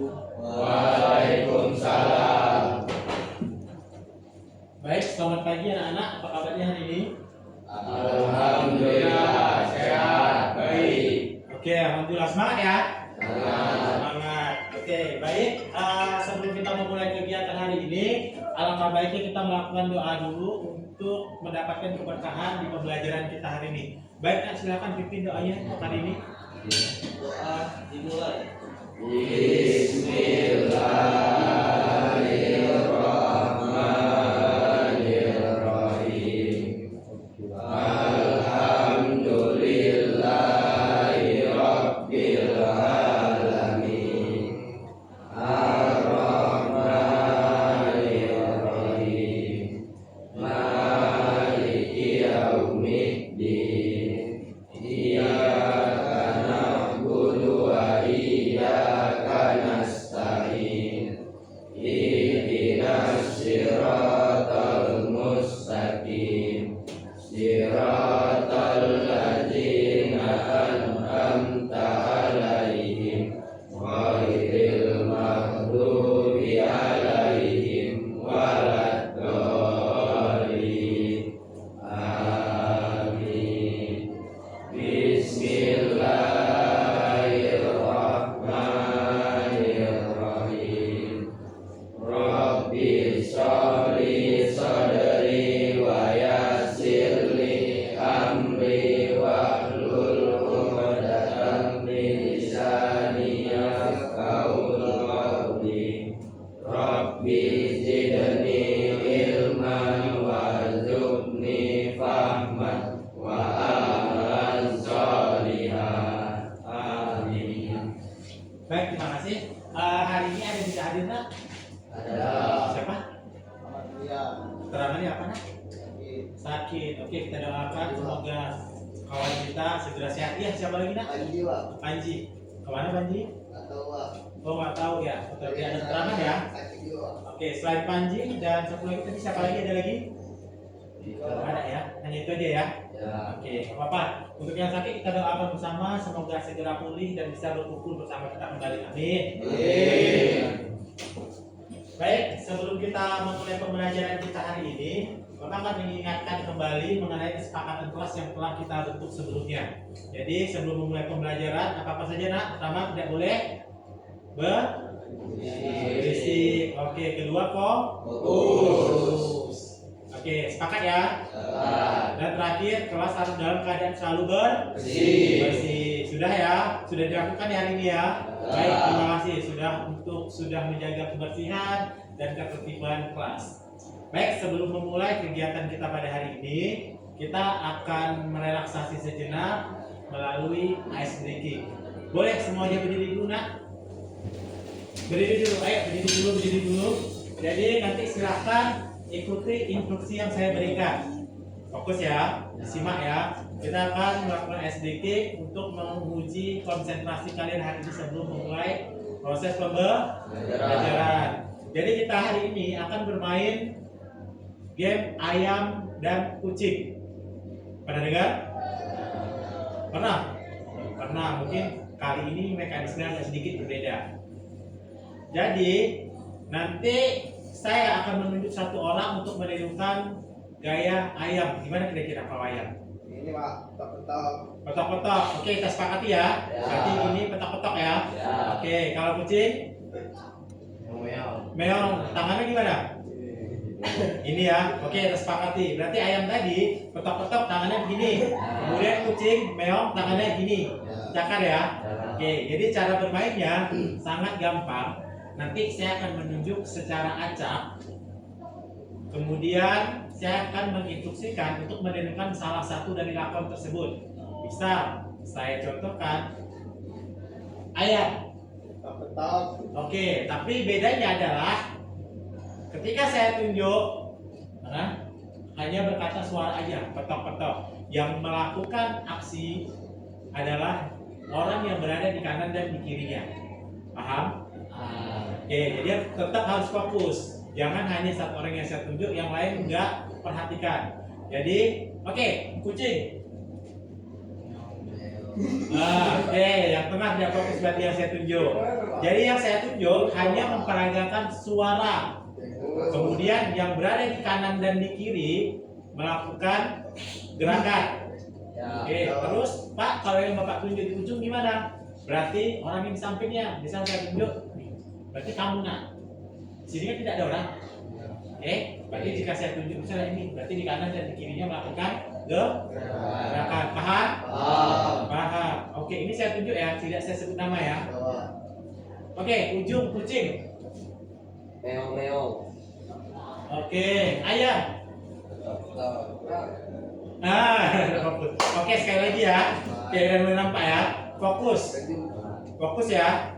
Waalaikumsalam. Baik, selamat pagi anak-anak. Apa kabarnya hari ini? Alhamdulillah sehat, baik. Oke, alhamdulillah, semangat ya. Semangat. Semangat. Oke, baik. Sebelum kita memulai kegiatan hari ini, alangkah baiknya kita melakukan doa dulu untuk mendapatkan keberkahan di pembelajaran kita hari ini. Baik, Kak, silakan pimpin doanya untuk hari ini. Doa dimulai. Bismillahirrahmanirrahim. Alhamdulillahirabbil alamin. Ar-Rahmanir-Rahim. Maliki yaumiddin. Iyyaka na'budu wa iyyaka nasta'in. Ihdinas siratal mustaqim. Siratal ladzina an'amta 'alaihim ghairil maghdubi 'alaihim waladdallin. Amin. Bismillahirrahmanirrahim. Rabbi sholli sadri wa yassir li amri wahlul 'uqdatam min lisani yafqahu qawli. Rabbi zidni ilman warzuqni fahman wa amalan sholihan. Amin. Baik, terima kasih. Hari ini ada yang bisa hadir, Nak? Ada. Siapa? Alhamdulillah. Keterangannya apa, Nak? Sakit. Oke, kita doakan semoga kawan kita segera sehat. Iya, siapa lagi, Nak? Panji, Pak. Panji. Kemana Panji? Atau Pak. Oh, nggak tahu ya. Tapi ada keterangan ya. Sakit juga. Oke, selain Panji dan satu lagi tadi siapa lagi, ada lagi? Nggak ada ya. Hanya itu aja ya. Ya. Oke, nggak apa-apa. Untuk yang sakit kita doakan bersama semoga segera pulih dan bisa berkumpul bersama kita kembali. Amin. Amin. Baik, sebelum kita memulai pembelajaran kita hari ini, Bapak akan mengingatkan kembali mengenai kesepakatan kelas yang telah kita bentuk sebelumnya. Jadi sebelum memulai pembelajaran, apa saja, Nak? Pertama, tidak boleh berisik. Oke, kedua, fokus. Oke, sepakat ya? Dan terakhir, kelas harus dalam keadaan selalu bersih. Sudah ya? Sudah dilakukan ya hari ini ya? Baik, terima kasih sudah menjaga kebersihan dan ketertiban kelas. Baik, sebelum memulai kegiatan kita pada hari ini, kita akan merelaksasi sejenak melalui ice breaking. Boleh semuanya berdiri dulu, Nak? Berdiri dulu, ayo berdiri dulu. Jadi nanti silahkan ikuti instruksi yang saya berikan. Fokus ya, simak ya. Kita akan melakukan SDK untuk menguji konsentrasi kalian hari ini sebelum memulai proses pembelajaran. Jadi kita hari ini akan bermain game ayam dan kucing. Pernah dengar? Pernah? Pernah. Mungkin kali ini mekanismenya agak sedikit berbeda. Jadi nanti saya akan menunjuk satu orang untuk menirukan gaya ayam. Gimana kira-kira kalau ayam? Ini Pak, petok-petok. Petok-petok. Oke, kita sepakati ya. Ya. Berarti ini petok-petok ya. Ya. Oke, kalau kucing, meong. Tangannya gimana? Ini ya. Oke, kita sepakati. Berarti ayam tadi petok-petok tangannya begini. Kemudian kucing, meong tangannya gini. Cakar ya. Oke, jadi cara bermainnya sangat gampang. Nanti saya akan menunjuk secara acak. Kemudian saya akan menginstruksikan untuk menirukan salah satu dari lakon tersebut. Misal, saya contohkan ayam. Petok-petok. Oke, tapi bedanya adalah ketika saya tunjuk, hanya berkata suara aja, petok-petok. Yang melakukan aksi adalah orang yang berada di kanan dan di kirinya. Paham? Oke, jadi tetap harus fokus. Jangan hanya satu orang yang saya tunjuk, yang lain enggak perhatikan. Jadi, oke, kucing. Oke, yang tengah tidak fokus berarti yang saya tunjuk. Jadi yang saya tunjuk hanya memperagakan suara. Kemudian yang berada di kanan dan di kiri melakukan gerakan. Oke, terus Pak, kalau yang Bapak tunjuk di ujung gimana? Berarti orang yang di sampingnya, misalnya saya tunjuk, berarti kamu nak. Di sini kan tidak ada orang. Oke, berarti jika saya tunjuk misalnya ini, berarti di kanan dan di kirinya melakukan gerakan. Paham? Paham. Oke, ini saya tunjuk ya, tidak saya sebut nama ya. Oke, ujung kucing. Meong. Oke, ayam. Fokus. Oke, sekali lagi ya. Oke, dan mulai nampak ya. Fokus. Fokus ya.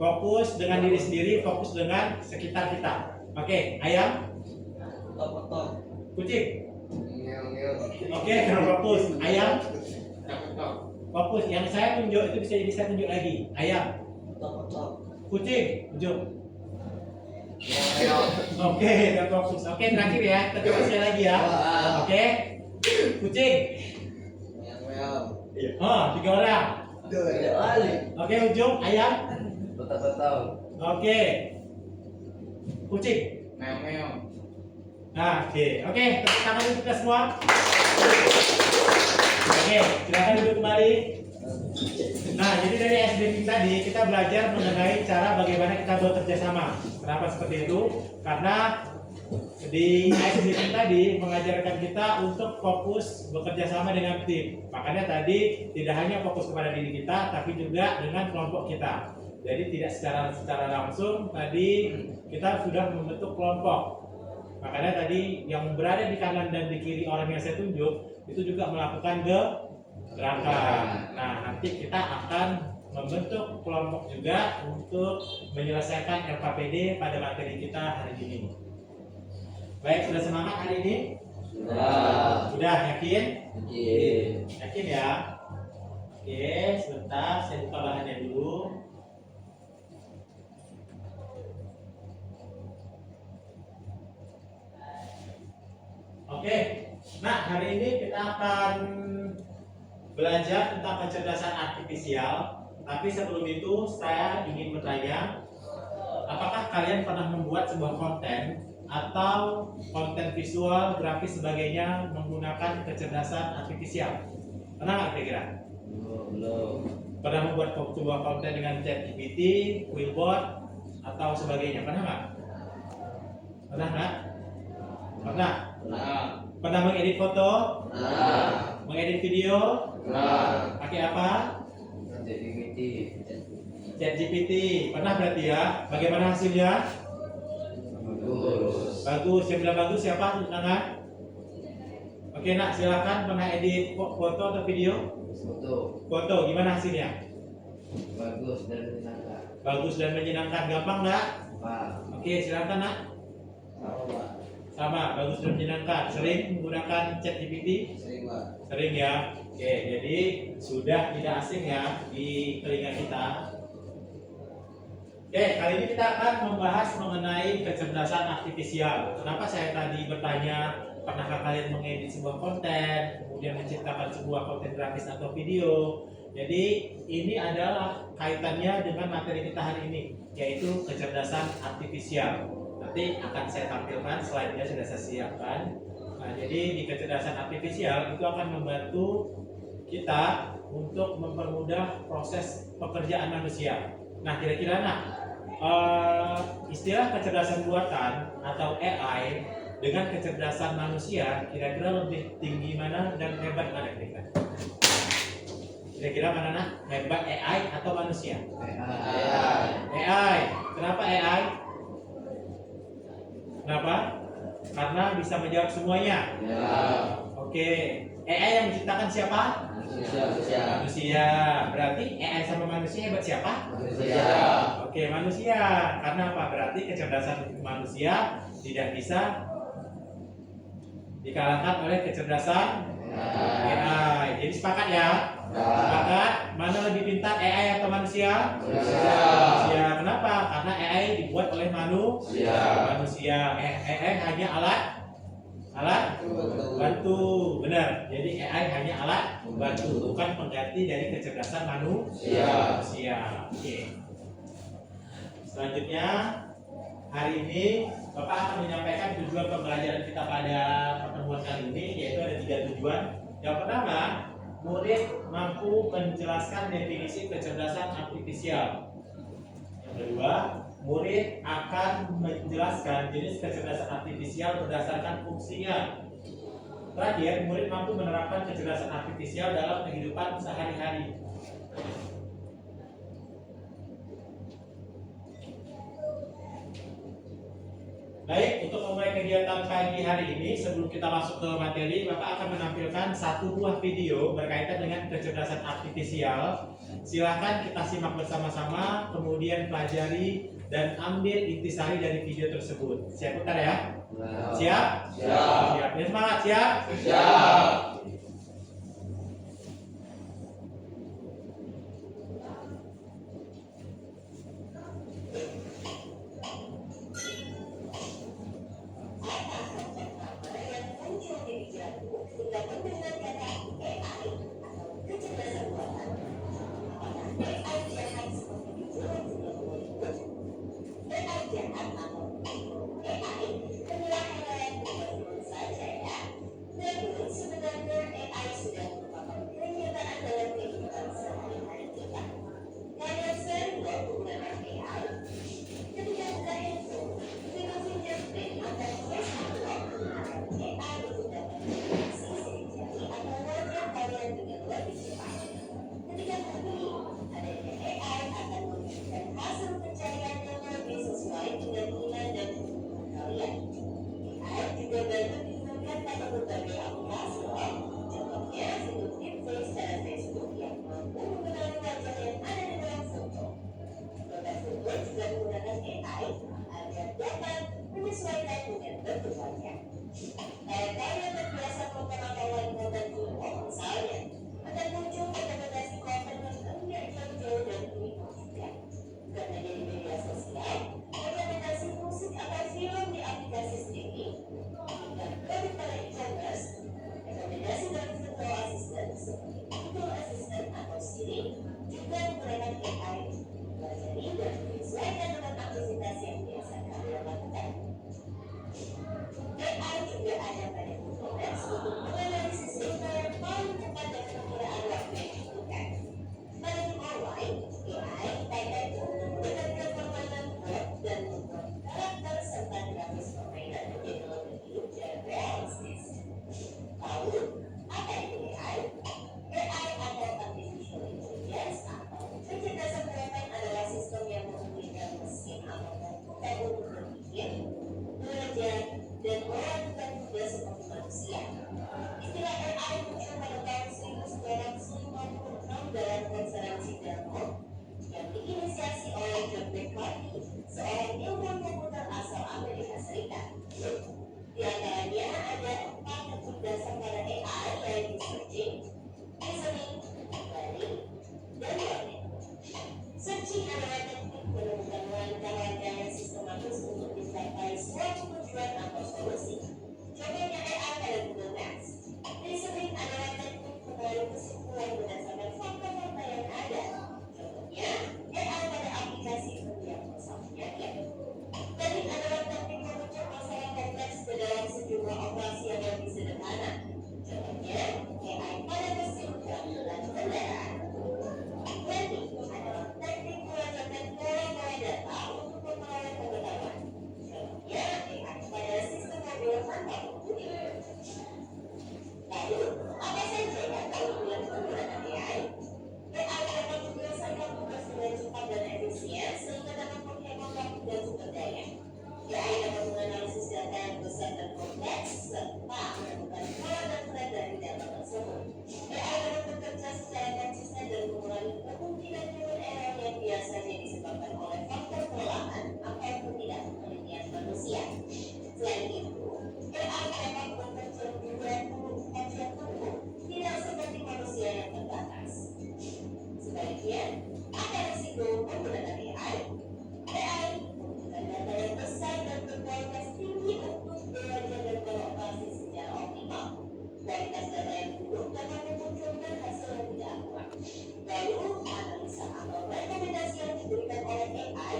Fokus dengan diri sendiri, fokus dengan sekitar kita. Oke, ayam. Kucing. Oke, fokus. Ayam. Fokus. Yang saya tunjuk itu bisa jadi saya tunjuk lagi. Ayam. Kucing. Ujung. Oke, udah fokus. Oke, terakhir ya. Kita coba sekali lagi ya. Oke. Kucing. Oh, 3 orang. Oke, ujung ayam. Oke. Kucing. Nah, oke. Oke, tepuk tangan dulu kita semua. Oke, silakan duduk kembali. Nah, jadi dari SBM tadi kita belajar mengenai cara bagaimana kita bekerja sama. Kenapa seperti itu? Karena di SBM tadi mengajarkan kita untuk fokus bekerja sama dengan tim. Makanya tadi tidak hanya fokus kepada diri kita, tapi juga dengan kelompok kita. Jadi tidak secara langsung tadi kita sudah membentuk kelompok. Makanya tadi yang berada di kanan dan di kiri orang yang saya tunjuk itu juga melakukan gerakan. Nah, nanti kita akan membentuk kelompok juga untuk menyelesaikan RKPD pada materi kita hari ini. Baik, sudah semangat hari ini? Sudah yakin? Yakin ya? Oke, sebentar saya buka bahannya dulu. Oke, nah hari ini kita akan belajar tentang kecerdasan artifisial. Tapi sebelum itu saya ingin bertanya, apakah kalian pernah membuat sebuah konten atau konten visual, grafis sebagainya menggunakan kecerdasan artifisial? Pernah nggak kira-kira? Belum. Pernah membuat sebuah konten dengan ChatGPT, Quillbot atau sebagainya? Pernah nggak? Pernah nggak? Pernah? Pernah mengedit foto? Mengedit video? Pakai apa? ChatGPT. Pernah berarti ya? Bagaimana hasilnya? Bagus. Yang bilang bagus siapa? Tangan. Oke nak, silakan. Pernah edit foto atau video? Foto. Gimana hasilnya? Bagus dan menyenangkan. Gampang nggak? Oke, silakan nak. Sama, bagus dan menyenangkan. Sering menggunakan ChatGPT? Sering ya. Oke, jadi sudah tidak asing ya di telinga kita. Oke, kali ini kita akan membahas mengenai kecerdasan artifisial. Kenapa saya tadi bertanya, pernahkah kalian mengedit sebuah konten, kemudian menciptakan sebuah konten grafis atau video? Jadi ini adalah kaitannya dengan materi kita hari ini, yaitu kecerdasan artifisial. Nanti akan saya tampilkan, slide-nya sudah saya siapkan. Nah, jadi di kecerdasan artifisial itu akan membantu kita untuk mempermudah proses pekerjaan manusia. Nah, kira-kira istilah kecerdasan buatan atau AI dengan kecerdasan manusia kira-kira lebih tinggi mana dan hebat mana kira-kira? Kira-kira mana hebat AI atau manusia? AI. Kenapa AI? Kenapa? Karena bisa menjawab semuanya. Oke. AI yang menciptakan siapa? Manusia. Berarti AI sama manusia hebat siapa? Oke, manusia. Karena apa? Berarti kecerdasan manusia tidak bisa dikalahkan oleh kecerdasan AI. Jadi sepakat ya? Sepakat? Mana lebih pintar, AI atau manusia? Manusia. Kenapa? Karena AI dibuat oleh manusia. AI hanya alat Alat bantu, benar. Jadi AI hanya alat bantu, bukan pengganti dari kecerdasan manusia. Oke. Selanjutnya, hari ini Bapak akan menyampaikan tujuan pembelajaran kita pada pertemuan kali ini, yaitu ada 3 tujuan. Yang pertama, murid mampu menjelaskan definisi kecerdasan artifisial. Yang kedua, murid akan menjelaskan jenis kecerdasan artifisial berdasarkan fungsinya. Terakhir, murid mampu menerapkan kecerdasan artifisial dalam kehidupan sehari-hari. Baik, untuk memulai kegiatan pagi hari ini, sebelum kita masuk ke materi, Bapak akan menampilkan satu buah video berkaitan dengan kecerdasan artifisial. Silakan kita simak bersama-sama, kemudian pelajari dan ambil intisari dari video tersebut. Siap, Putar ya? Siap? Siap. Ya, semangat, siap? Siap.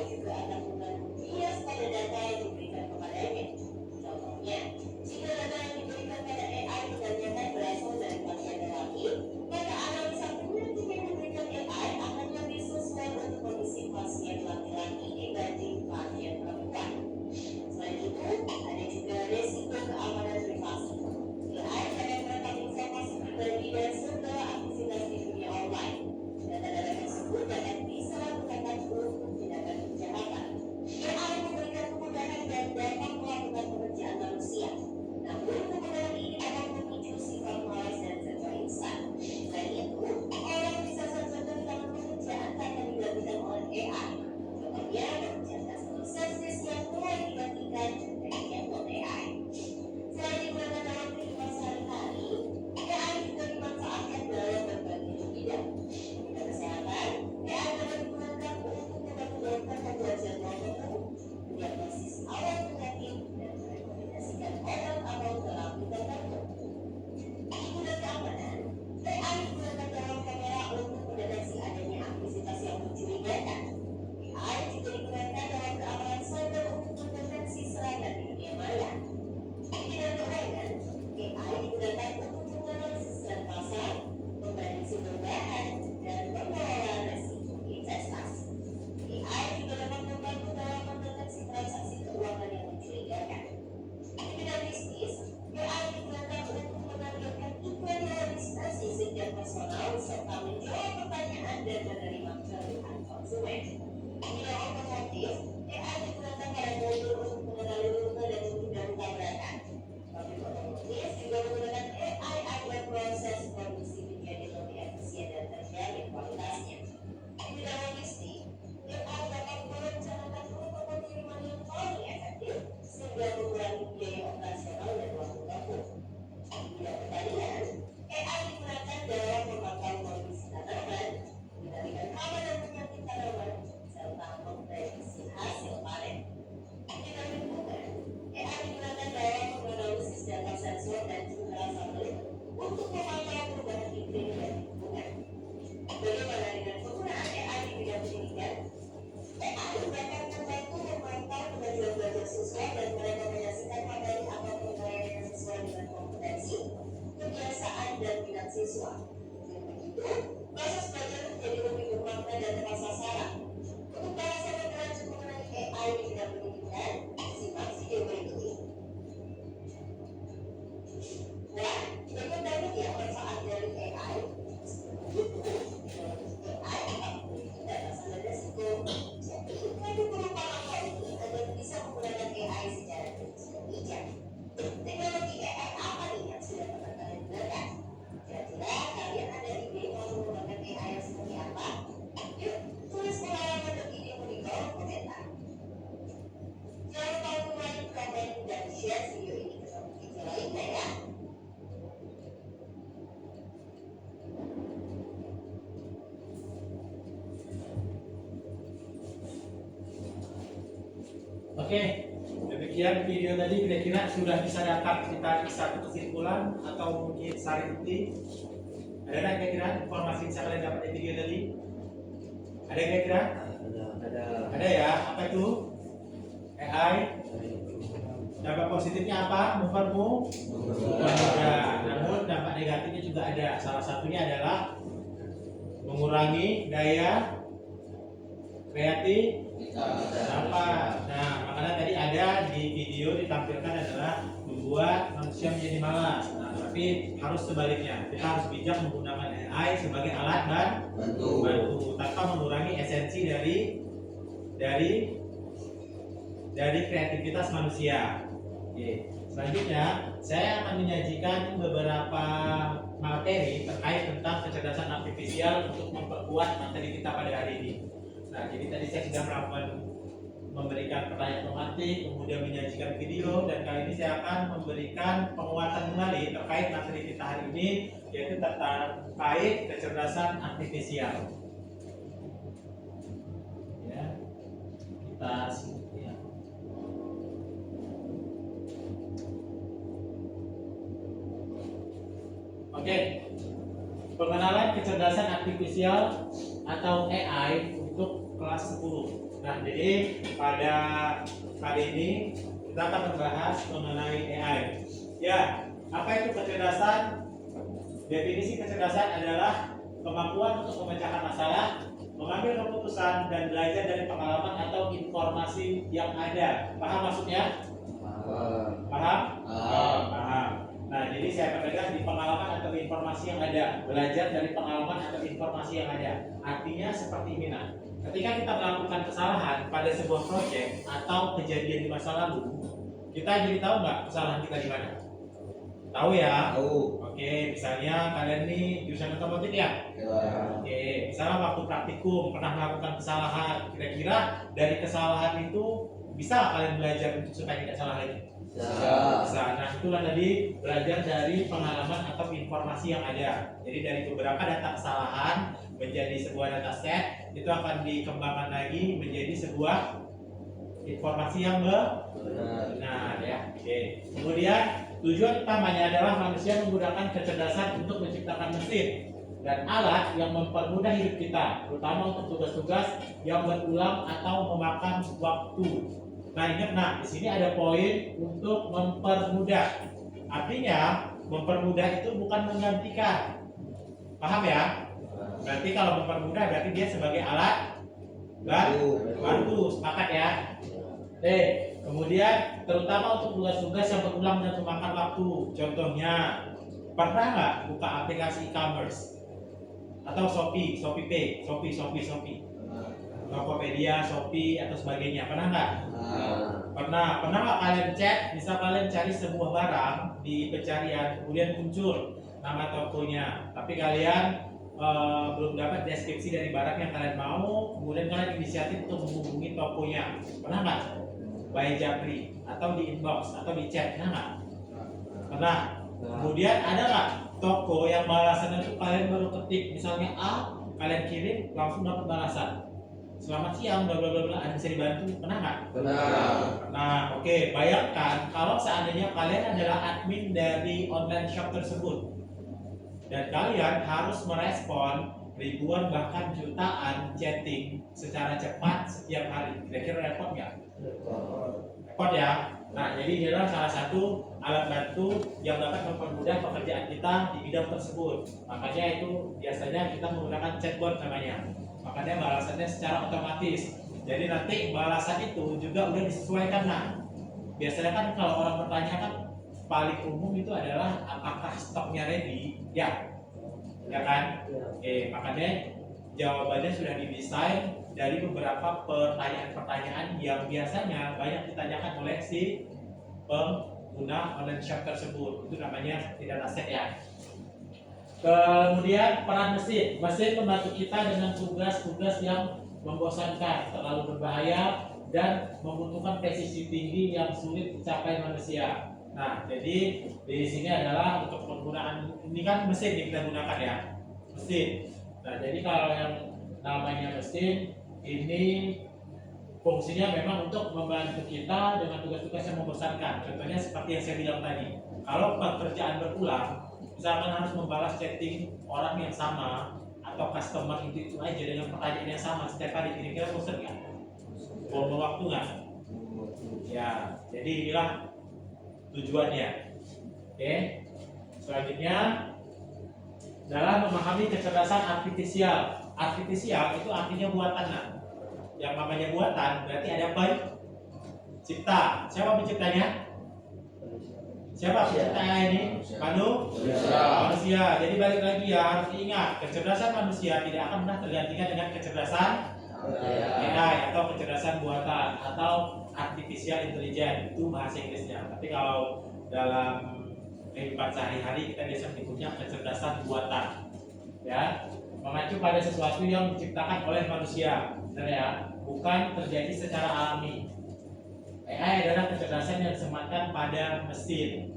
juga akan membantu bias pada data yang diberikan kepadanya. Contohnya, jika data yang diberikan pada AI ternyata berasal dari pasien terapi, maka analisa penyakit yang diberikan AI akan lebih sesuai untuk kondisi pasien laki-laki dibanding pasien perempuan. Selain itu, ada juga resiko keamanan privasi. AI dapat merekam informasi pribadi dan segala aktivitas di dunia online. Data-data tersebut dapat disalahgunakan untuk tindakan kejahatan. AI memberikan kemudahan dan dapat melakukan pekerjaan manusia. Namun, kemudahan ini akan memicu sifat malas dan serba instan. Selain itu, orang bisa saja kehilangan pekerjaan karena digantikan oleh AI. Contohnya, pekerjaan customer service yang mulai digantikan dengan metode AI. Selain digunakan dalam kehidupan sehari-hari, AI juga dimanfaatkan dalam berbagai bidang. Bidang kesehatan, AI dapat digunakan untuk membantu dokter membuat jadwal temu, mendiagnosis awal penyakit, dan merekomendasikan obat atau terapi tertentu. Di bidang keamanan, AI digunakan dalam kamera untuk mendeteksi adanya aktivitas yang mencurigakan. AI juga digunakan dalam keamanan cyber untuk mendeteksi serangan di dunia maya. Di bidang keuangan, AI digunakan untuk menganalisis tren pasar, memprediksi perubahan, dan mengelola resiko investasi. AI juga dapat membantu dalam mendeteksi transaksi keuangan yang mencurigakan. Di bidang bisnis, AI digunakan untuk menargetkan iklan yang administrasi sejak personal serta menjawab pertanyaan dan menerima keluhan konsumen. Di bidang otomotif, AI digunakan pada mobil untuk mengenali rute dan menghindari tabrakan. Pabrik otomotif juga menggunakan AI agar proses produksi menjadi lebih efisien dan terjamin kualitasnya. Di bidang logistik, AI dapat merencanakan rute pengiriman yang paling efektif sehingga mengurangi biaya operasional dan waktu tempuh. Di bidang pertanian, AI digunakan dalam memantau kondisi tanaman, mengendalikan hama dan penyakit tanaman, serta memprediksi hasil panen. Di bidang lingkungan, AI digunakan dalam menganalisis data sensor dan juga satelit untuk memantau perubahan iklim dan lingkungan. Bagaimana dengan penggunaan AI di bidang pendidikan? AI dapat membantu memantau kemajuan belajar siswa dan merekomendasikan materi atau pembelajaran yang sesuai dengan kompetensi, kebiasaan, dan minat siswa. Dengan begitu, proses belajar menjadi lebih bermakna dan tepat sasaran. Untuk bahasan lebih lanjut mengenai AI di bidang pendidikan, simak video berikut ini. Nah, berikut banyak ya manfaat dari AI. AI dapat memiliki batasan dan resiko. Jadi, kami perlu paham ini agar bisa menggunakan AI secara kritis dan bijak. Teknologi AI apa nih yang sudah pernah kalian gunakan? Kira-kira kalian ada ide mau menggunakan AI yang seperti apa? Yuk, tulis pengalaman dan idemu di kolom komentar. Jangan lupa like, komen, dan share video ini ke teman kita lainnya ya. Oke, demikian video tadi kira-kira sudah bisa dapat kita satu kesimpulan atau mungkin sari inti. Ada nggak kira-kira informasi yang bisa kalian dapat dari video tadi? Ada kira-kira? Ada ya. Apa itu? AI. Dampak positifnya apa? Menurutmu? Ada. Namun dampak negatifnya juga ada. Salah satunya adalah mengurangi daya kreatif apa? Nah, makanya tadi ada di video ditampilkan adalah membuat manusia menjadi malas. Nah, tapi harus sebaliknya. Kita harus bijak menggunakan AI sebagai alat bantu tanpa mengurangi esensi dari kreativitas manusia. Oke. Selanjutnya, saya akan menyajikan beberapa materi terkait tentang kecerdasan artifisial untuk memperkuat materi kita pada hari ini. Nah, jadi tadi saya sudah memberikan pertanyaan otomatik, kemudian menyajikan video, dan kali ini saya akan memberikan penguatan kembali terkait materi kita hari ini, yaitu terkait kecerdasan artifisial. Ya, kita ya. Oke, pengenalan kecerdasan artifisial atau AI untuk kelas kelas 10. Nah, jadi pada kali ini kita akan membahas mengenai AI. Ya, apa itu kecerdasan? Definisi kecerdasan adalah kemampuan untuk memecahkan masalah, mengambil keputusan, dan belajar dari pengalaman atau informasi yang ada. Paham maksudnya? Paham? Paham. Nah, jadi saya pertegas di pengalaman atau informasi yang ada, belajar dari pengalaman atau informasi yang ada. Artinya seperti ini, nah, ketika kita melakukan kesalahan pada sebuah proyek atau kejadian di masa lalu, kita jadi tahu nggak kesalahan kita di mana? Tahu ya? Tahu. Oke, misalnya kalian nih jurusan otomotif ya? Oke, misalnya waktu praktikum pernah melakukan kesalahan, kira-kira dari kesalahan itu bisa kalian belajar untuk supaya tidak salah lagi? Bisa. Nah, itulah tadi belajar dari pengalaman atau informasi yang ada. Jadi dari beberapa data kesalahan menjadi sebuah data set, itu akan dikembangkan lagi menjadi sebuah informasi yang benar ya. Oke. Kemudian tujuan utamanya adalah manusia menggunakan kecerdasan untuk menciptakan mesin dan alat yang mempermudah hidup kita, terutama untuk tugas-tugas yang berulang atau memakan waktu. Nah, ingat, nah di sini ada poin untuk mempermudah. Artinya mempermudah itu bukan menggantikan. Paham ya? Berarti kalau mempermudah berarti dia sebagai alat bantu. Sepakat ya? Kemudian terutama untuk tugas-tugas yang berulang dan memakan waktu. Contohnya, pernah nggak buka aplikasi e-commerce atau Shopee, Pay, Shopee, Tokopedia, Shopee atau sebagainya? Pernah nggak? Pernah nggak kalian cek? Misal kalian cari sebuah barang di pencarian, kemudian muncul nama tokonya, tapi kalian belum dapat deskripsi dari barang yang kalian mau, kemudian kalian inisiatif untuk menghubungi tokonya. Pernah nggak? By Japri atau di inbox atau di chat, pernah nggak? Pernah. Kemudian ada nggak toko yang balasannya itu kalian baru ketik misalnya A, kalian kirim langsung dapat balasan. Selamat siang, bla bla bla bla, ada bisa dibantu? Pernah nggak? Benar. Nah, oke, bayangkan kalau seandainya kalian adalah admin dari online shop tersebut dan kalian harus merespon ribuan bahkan jutaan chatting secara cepat setiap hari. Kira-kira repot nggak? Repot ya. Nah, jadi ini adalah salah satu alat bantu yang dapat mempermudah pekerjaan kita di bidang tersebut. Makanya itu biasanya kita menggunakan chatbot namanya. Makanya balasannya secara otomatis. Jadi nanti balasan itu juga udah disesuaikan. Nah, biasanya kan kalau orang bertanya kan paling umum itu adalah apakah stoknya ready? Ya kan? Makanya jawabannya sudah didesain dari beberapa pertanyaan-pertanyaan yang biasanya banyak ditanyakan oleh si pengguna online shop tersebut. Itu namanya data set ya. Kemudian peran mesin membantu kita dengan tugas-tugas yang membosankan, terlalu berbahaya, dan membutuhkan presisi tinggi yang sulit dicapai manusia. Nah, jadi di sini adalah untuk penggunaan ini kan mesin yang kita gunakan ya, mesin. Nah, jadi kalau yang namanya mesin ini fungsinya memang untuk membantu kita dengan tugas-tugas yang membosankan. Contohnya seperti yang saya bilang tadi, kalau pekerjaan berulang, misalkan harus membalas chatting orang yang sama atau customer itu aja dengan pertanyaan yang sama setiap hari, kira-kira bosan nggak? Buang waktu nggak? Ya, jadi inilah tujuannya. Oke, selanjutnya dalam memahami kecerdasan artifisial. Artifisial itu artinya buatan. Nah, yang namanya buatan berarti ada pencipta. Siapa penciptanya? Siapa penciptanya ini? Manusia. Jadi balik lagi ya, harus diingat, kecerdasan manusia tidak akan pernah tergantikan dengan kecerdasan AI atau kecerdasan buatan atau artificial intelligence, itu bahasa Inggrisnya. Tapi kalau dalam kehidupan sehari-hari kita biasa menyebutnya kecerdasan buatan. Ya, mengacu pada sesuatu yang diciptakan oleh manusia, benar ya, bukan terjadi secara alami. AI adalah kecerdasan yang disematkan pada mesin.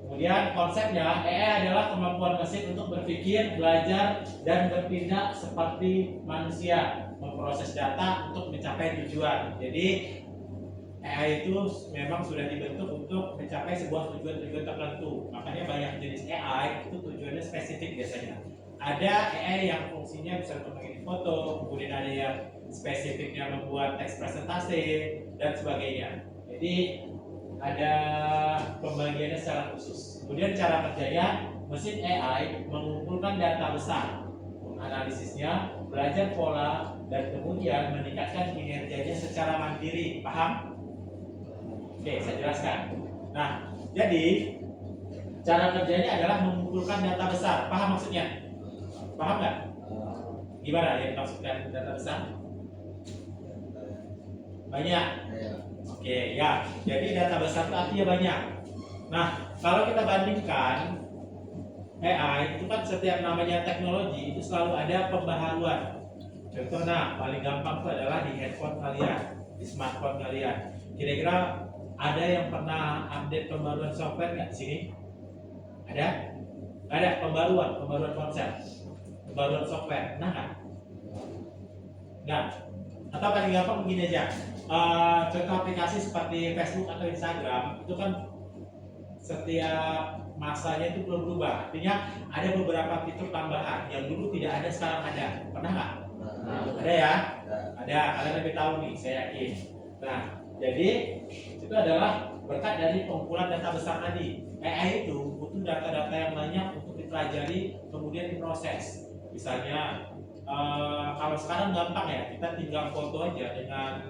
Kemudian konsepnya, AI adalah kemampuan mesin untuk berpikir, belajar, dan bertindak seperti manusia, memproses data untuk mencapai tujuan. Jadi AI itu memang sudah dibentuk untuk mencapai sebuah tujuan-tujuan tertentu. Makanya banyak jenis AI itu tujuannya spesifik biasanya. Ada AI yang fungsinya bisa untuk mengedit foto, kemudian ada yang spesifiknya membuat teks presentasi dan sebagainya. Jadi ada pembagiannya secara khusus. Kemudian cara kerjanya, mesin AI mengumpulkan data besar, menganalisisnya, belajar pola, dan kemudian meningkatkan kinerjanya secara mandiri. Paham? Oke, saya jelaskan. Nah, jadi cara kerjanya adalah mengumpulkan data besar. Paham maksudnya? Paham nggak? Gimana yang dimaksudkan data besar? Banyak. Oke, ya. Jadi data besar itu artinya banyak. Nah, kalau kita bandingkan AI itu kan setiap namanya teknologi itu selalu ada pembaharuan. Contoh, paling gampang itu adalah di handphone kalian, di smartphone kalian. Kira-kira ada yang pernah update pembaruan software nggak di sini? Ada? Ada pembaruan konsep, pembaruan software. Nah kan? Nggak. Atau paling gampang begini aja. Contoh aplikasi seperti Facebook atau Instagram itu kan setiap masanya itu belum berubah. Artinya ada beberapa fitur tambahan yang dulu tidak ada, sekarang ada. Pernah nggak? Ada ya? Ada. Kalian lebih tahu nih, saya yakin. Nah, jadi itu adalah berkat dari pengumpulan data besar tadi. AI itu butuh data-data yang banyak untuk dipelajari kemudian diproses. Misalnya kalau sekarang gampang ya, kita tinggal foto aja dengan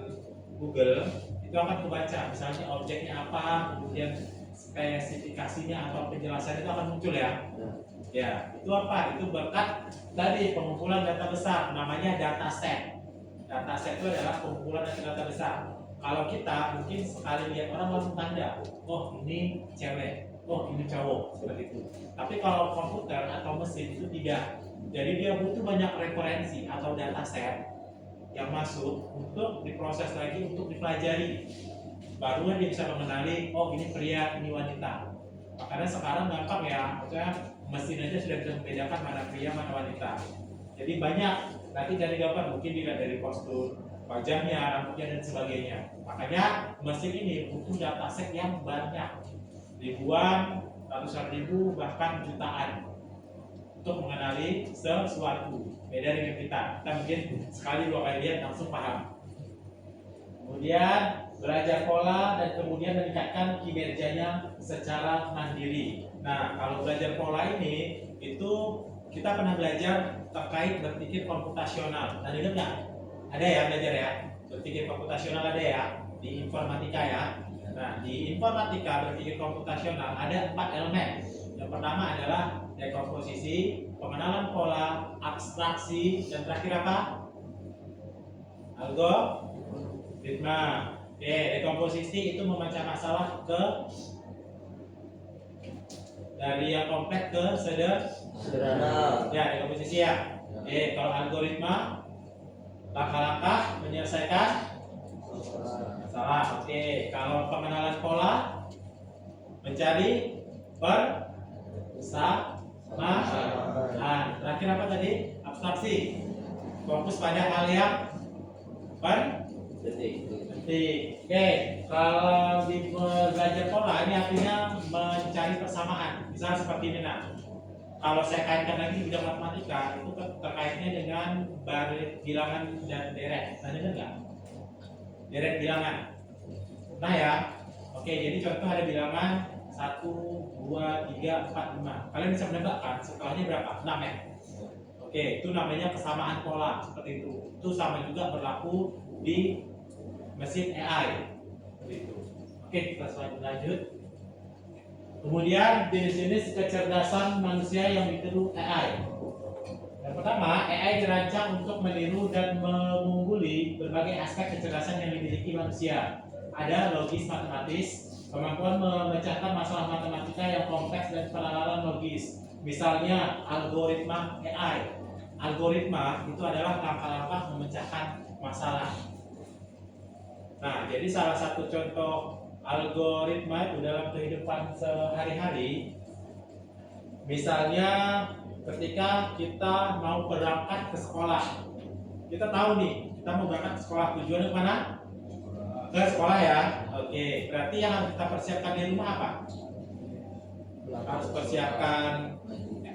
Google, itu akan kebaca. Misalnya objeknya apa, kemudian spesifikasinya atau penjelasan itu akan muncul ya. Ya, itu apa? Itu berkat tadi pengumpulan data besar, namanya dataset. Dataset itu adalah pengumpulan data besar. Kalau kita mungkin sekali lihat orang langsung tanda, oh ini cewek, oh ini cowok, seperti itu. Tapi kalau komputer atau mesin itu tidak. Jadi dia butuh banyak referensi atau dataset yang masuk untuk diproses lagi, untuk dipelajari. Baru dia bisa mengenali, oh ini pria, ini wanita. Makanya sekarang gampang ya, maksudnya mesin aja sudah bisa membedakan mana pria, mana wanita. Jadi banyak, nanti dari gambar mungkin dilihat dari postur wajahnya, rambutnya dan sebagainya. Makanya mesin ini butuh dataset yang banyak, ribuan, ratusan ribu, bahkan jutaan untuk mengenali sesuatu. Beda dengan kita mungkin sekali dua kali lihat langsung paham. Kemudian belajar pola dan kemudian meningkatkan kinerjanya secara mandiri. Nah, kalau belajar pola ini itu kita pernah belajar terkait berpikir komputasional. Tadi ingat nggak? Ada ya belajar ya? Berpikir komputasional ada ya di informatika ya. Nah, di informatika berpikir komputasional ada 4 elemen. Yang pertama adalah dekomposisi, pengenalan pola, abstraksi, dan terakhir apa? Algoritma. Oke, dekomposisi itu memecah masalah dari yang kompleks ke Sederhana. Ya, dekomposisi ya. Oke, kalau algoritma langkah-langkah menyelesaikan masalah. Oke, kalau pengenalan pola mencari persamaan. Terakhir apa tadi? Abstraksi. Fokus pada hal yang Detik. Oke, kalau di belajar pola ini artinya mencari persamaan. Misalnya seperti ini kalau saya kaitkan lagi di bidang matematika itu terkaitnya dengan bilangan dan deret. Nah, dengar nggak? Deret bilangan. Nah ya, oke. Jadi contoh ada bilangan 1, 2, 3, 4, 5. Kalian bisa menebakkan setelahnya berapa? 6 ya. Oke, itu namanya kesamaan pola seperti itu. Itu sama juga berlaku di mesin AI seperti itu. Oke, kita lanjut. Kemudian jenis-jenis kecerdasan manusia yang ditiru AI. Yang pertama, AI dirancang untuk meniru dan mengungguli berbagai aspek kecerdasan yang dimiliki manusia. Ada logis matematis, kemampuan memecahkan masalah matematika yang kompleks dan penalaran logis. Misalnya algoritma AI. Algoritma itu adalah langkah-langkah memecahkan masalah. Nah, jadi salah satu contoh algoritma itu dalam kehidupan sehari-hari, misalnya ketika kita mau berangkat ke sekolah, kita tahu nih kita mau berangkat ke sekolah, tujuannya kemana? Ke sekolah ya. Oke, berarti yang harus kita persiapkan di rumah apa? Harus persiapkan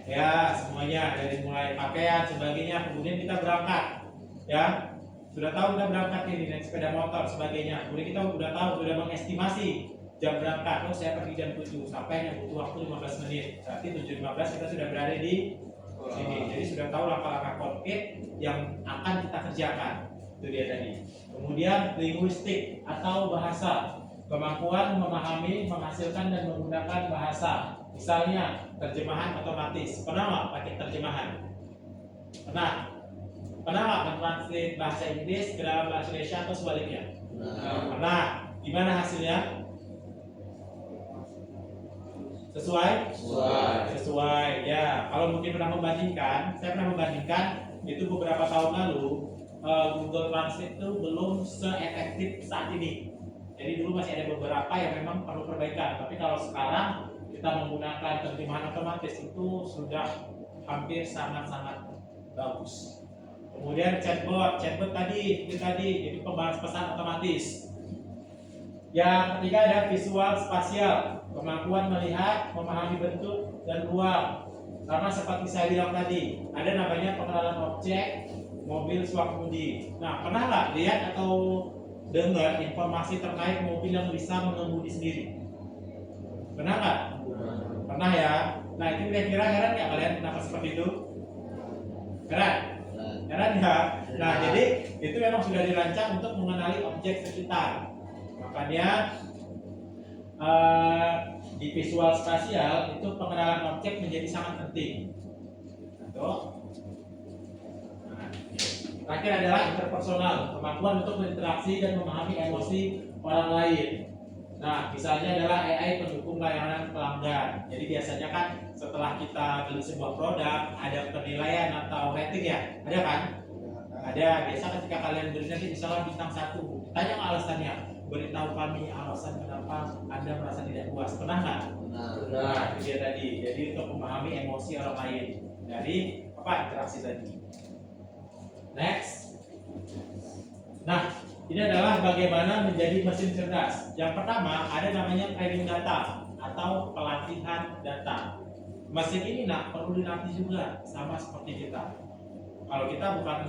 ya semuanya, dari mulai pakaian sebagainya, kemudian kita berangkat ya. Sudah tahu kita berangkat ini naik sepeda motor sebagainya. Kemudian kita sudah tahu, sudah mengestimasi jam berangkat. Oh, saya pergi jam 7, sampainya butuh waktu 15 menit. Berarti 7.15 kita sudah berada di sini. Jadi sudah tahu langkah-langkah konkret yang akan kita kerjakan. Itu dia tadi. Kemudian linguistik atau bahasa, kemampuan memahami, menghasilkan dan menggunakan bahasa. Misalnya terjemahan otomatis. Pernah nggak pakai terjemahan? Pernah? Pernah nggak mentranslate bahasa Inggris ke dalam bahasa Indonesia atau sebaliknya? Pernah. Gimana hasilnya? Sesuai? Sesuai. Ya. Kalau mungkin pernah membandingkan, saya pernah membandingkan itu beberapa tahun lalu. Google Translate itu belum se-efektif saat ini. Jadi dulu masih ada beberapa yang memang perlu perbaikan. Tapi kalau sekarang kita menggunakan terjemahan otomatis itu sudah hampir sangat-sangat bagus. Kemudian chatbot tadi itu tadi, jadi pembalas pesan otomatis. Yang ketiga ada visual spasial, kemampuan melihat, memahami bentuk dan ruang. Karena seperti saya bilang tadi, ada namanya pengenalan objek mobil swakemudi. Nah, pernah nggak lihat atau dengar informasi terkait mobil yang bisa mengemudi sendiri? Pernah nggak? Pernah ya. Nah, itu kira-kira heran nggak kalian kenapa seperti itu? Heran ya. Nah, jadi itu memang sudah dirancang untuk mengenali objek sekitar. Makanya di visual spasial itu pengenalan objek menjadi sangat penting. Terakhir adalah interpersonal, kemampuan untuk berinteraksi dan memahami emosi orang lain. Nah, misalnya adalah AI pendukung layanan pelanggan. Jadi biasanya kan setelah kita beli sebuah produk ada penilaian atau rating ya, ada kan? Ada. Biasa ketika kalian beli nanti misalnya bintang 1, tanya nggak alasannya? Beritahu kami alasan kenapa Anda merasa tidak puas. Pernah nggak? Nah, itu dia tadi. Jadi untuk memahami emosi orang lain dari interaksi tadi. Next. Nah, ini adalah bagaimana menjadi mesin cerdas. Yang pertama ada namanya training data atau pelatihan data. Mesin ini perlu dilatih juga sama seperti kita. Kalau kita bukan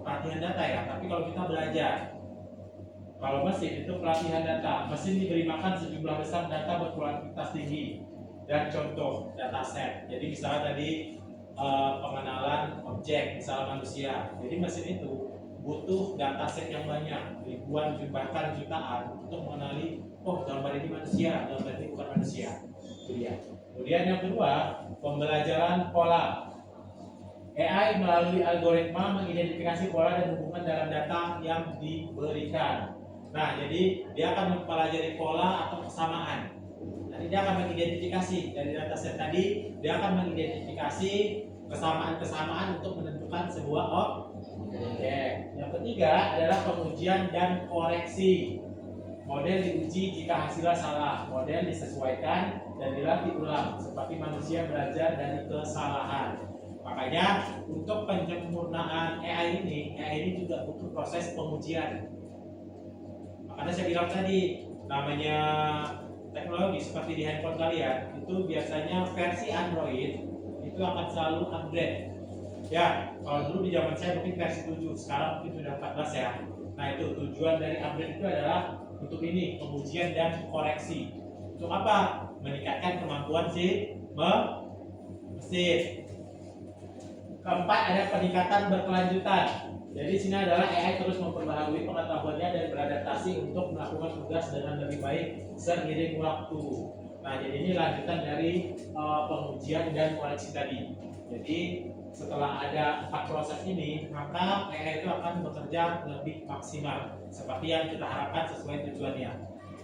pelatihan data ya, tapi kalau kita belajar. Kalau mesin itu pelatihan data. Mesin diberi makan sejumlah besar data berkualitas tinggi dan contoh dataset. Jadi misalnya tadi pengenalan objek, misalnya manusia. Jadi mesin itu butuh dataset yang banyak, ribuan bahkan jutaan untuk mengenali, oh gambar ini manusia, gambar ini bukan manusia. Itu dia. Kemudian yang kedua, pembelajaran pola. AI melalui algoritma mengidentifikasi pola dan hubungan dalam data yang diberikan. Nah, jadi dia akan mempelajari pola atau kesamaan. Nanti dia akan mengidentifikasi dari dataset tadi, dia akan mengidentifikasi kesamaan-kesamaan untuk menentukan sebuah objek. Yang ketiga adalah pengujian dan koreksi. Model diuji jika hasilnya salah, model disesuaikan dan dilatih ulang seperti manusia belajar dari kesalahan. Makanya untuk penyempurnaan AI ini juga butuh proses pengujian. Makanya saya bilang tadi, namanya teknologi seperti di handphone kalian itu biasanya versi Android itu akan selalu upgrade. Ya, kalau dulu di zaman saya mungkin versi 7, sekarang mungkin sudah 14 ya. Nah, itu tujuan dari upgrade itu adalah untuk ini, pengujian dan koreksi. Untuk apa? Meningkatkan kemampuan si mesin. Keempat ada peningkatan berkelanjutan. Jadi sini adalah AI terus memperbaharui pengetahuannya dan beradaptasi untuk melakukan tugas dengan lebih baik seiring waktu. Nah, jadi ini lanjutan dari pengujian dan koreksi tadi. Jadi setelah ada 4 proses ini, maka AI itu akan bekerja lebih maksimal seperti yang kita harapkan sesuai tujuannya.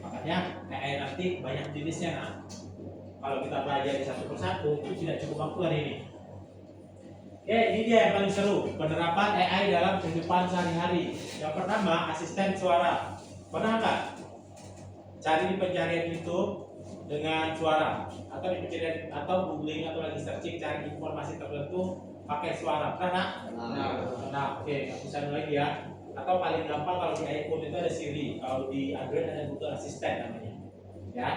Makanya AI nanti banyak jenisnya. Nah, kalau kita pelajari satu persatu itu tidak cukup waktu hari ini. Oke, ini dia yang paling seru, penerapan AI dalam kehidupan sehari-hari. Yang pertama, asisten suara. Pernah nggak cari di pencarian YouTube dengan suara, atau di pencarian atau googling atau lagi searching cari informasi tertentu pakai suara? Pernah? Nah, oke, bisa lagi ya. Atau paling gampang kalau di iPhone itu ada Siri, kalau di Android ada Google Assistant namanya. Ya.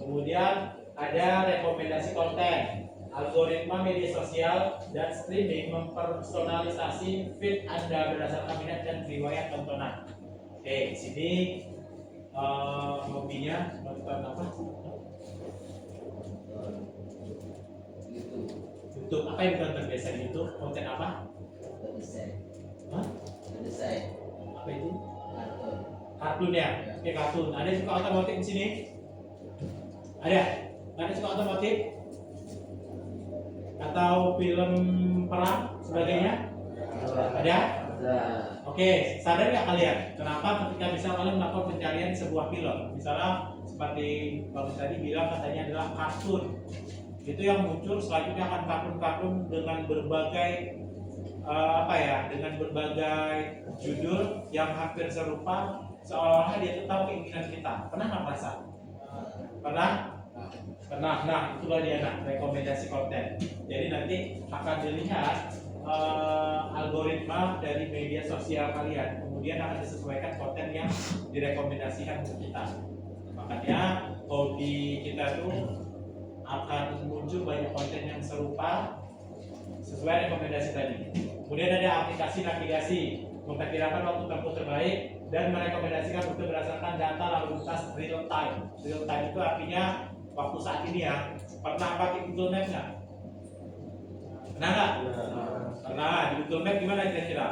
Kemudian ada rekomendasi konten. algoritma media sosial dan streaming mempersonalisasi feed Anda berdasarkan minat dan riwayat tontonan. Oke, di sini hobinya nonton apa? YouTube. Apa yang ditonton biasa di YouTube? Konten apa? Hah? Apa itu? Kartun ya? Oke, kartun. Ada yang suka otomotif di sini? Ada? Ada yang suka otomotif? Atau film perang sebagainya? Ada? Oke, sadar nggak kalian? Kenapa ketika misal kalian melakukan pencarian sebuah film, misalnya seperti Bang tadi bilang katanya adalah kartun, itu yang muncul selanjutnya akan kartun-kartun dengan berbagai dengan berbagai judul yang hampir serupa, seolah-olah dia itu tahu keinginan kita. Pernah nggak merasa? Pernah? Pernah. Nah, itulah dia rekomendasi konten. Jadi nanti akan dilihat algoritma dari media sosial kalian, kemudian akan disesuaikan konten yang direkomendasikan untuk kita. Makanya hobi kita tuh akan muncul banyak konten yang serupa sesuai rekomendasi tadi. Kemudian ada aplikasi navigasi memperkirakan waktu tempuh terbaik dan merekomendasikan rute berdasarkan data lalu lintas real time. Real time itu artinya waktu saat ini ya. Pernah pakai Google Maps nggak? Pernah nggak? Pernah. Di Google Maps gimana kira-kira?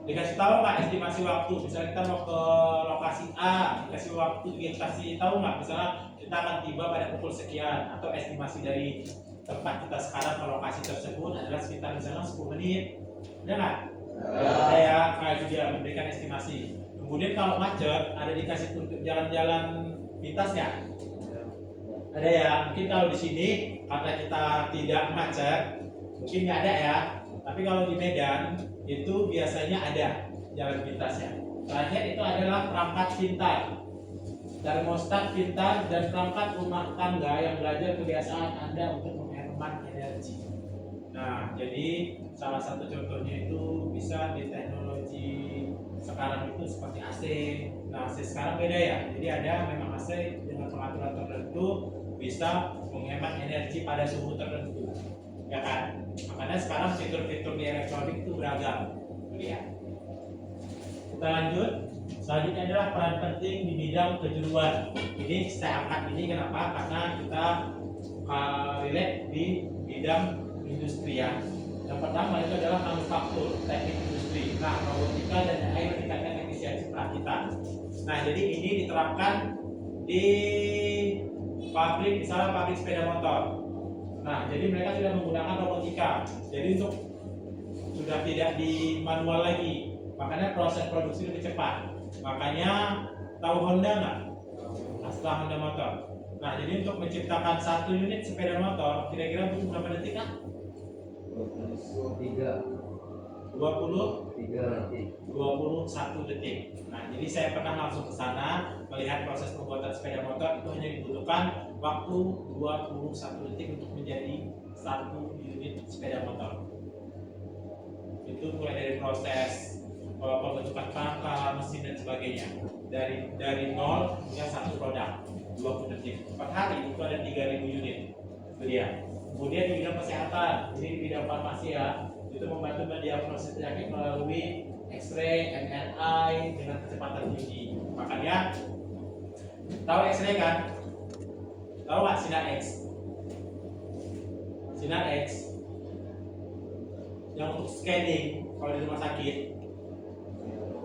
Dikasih tahu nggak estimasi waktu? Misalnya kita mau ke lokasi A, dikasih waktu, dikasih tahu nggak? Misalnya kita akan tiba pada pukul sekian, atau estimasi dari tempat kita sekarang ke lokasi tersebut adalah sekitar misalnya 10 menit. Ada nggak? Ada ya, kayak dia memberikan estimasi. Kemudian kalau macet, ada dikasih untuk jalan-jalan lintas ya? Ada ya. Mungkin kalau di sini karena kita tidak macet, mungkin nggak ada ya. Tapi kalau di Medan itu biasanya ada jalan pintasnya. Terakhir itu adalah perangkat pintar, termostat pintar, dan perangkat rumah tangga yang belajar kebiasaan Anda untuk menghemat energi. Nah, jadi salah satu contohnya itu bisa di teknologi sekarang itu seperti AC. Nah, AC sekarang beda ya. Jadi ada memang AC dengan pengaturan tertentu bisa menghemat energi pada suhu tertentu, ya kan? Makanya sekarang fitur-fitur di elektronik itu beragam. Lihat. Kita lanjut. Selanjutnya adalah peran penting di bidang kejuruan. Ini saya angkat ini kenapa? Karena kita relate di bidang industri ya. Yang pertama itu adalah manufaktur, teknik industri. Nah, robotika dan AI meningkatkan efisiensi perakitan. Nah, jadi ini diterapkan di pabrik, misalnya pabrik sepeda motor. Nah, jadi mereka sudah menggunakan robotika. Jadi untuk sudah tidak di manual lagi. Makanya proses produksi lebih cepat. Makanya tahu Honda nggak? Astra Honda motor. Nah, jadi untuk menciptakan 1 unit sepeda motor kira-kira butuh berapa detik kan? 21 detik. Nah, jadi saya pernah langsung ke sana melihat proses pembuatan sepeda motor, itu hanya dibutuhkan waktu 21 detik untuk menjadi 1 unit sepeda motor. Itu mulai dari proses pembentukan kerangka, mesin dan sebagainya. Dari nol hingga 1 produk 20 detik. Per hari itu ada 3.000 unit. Itu dia. Kemudian di bidang kesehatan, ini di bidang farmasi ya, itu membantu mendiagnosis penyakit melalui X-ray, MRI dengan kecepatan tinggi. Makanya tahu X-ray kan? Tahu nggak sinar X? Sinar X yang untuk scanning kalau di rumah sakit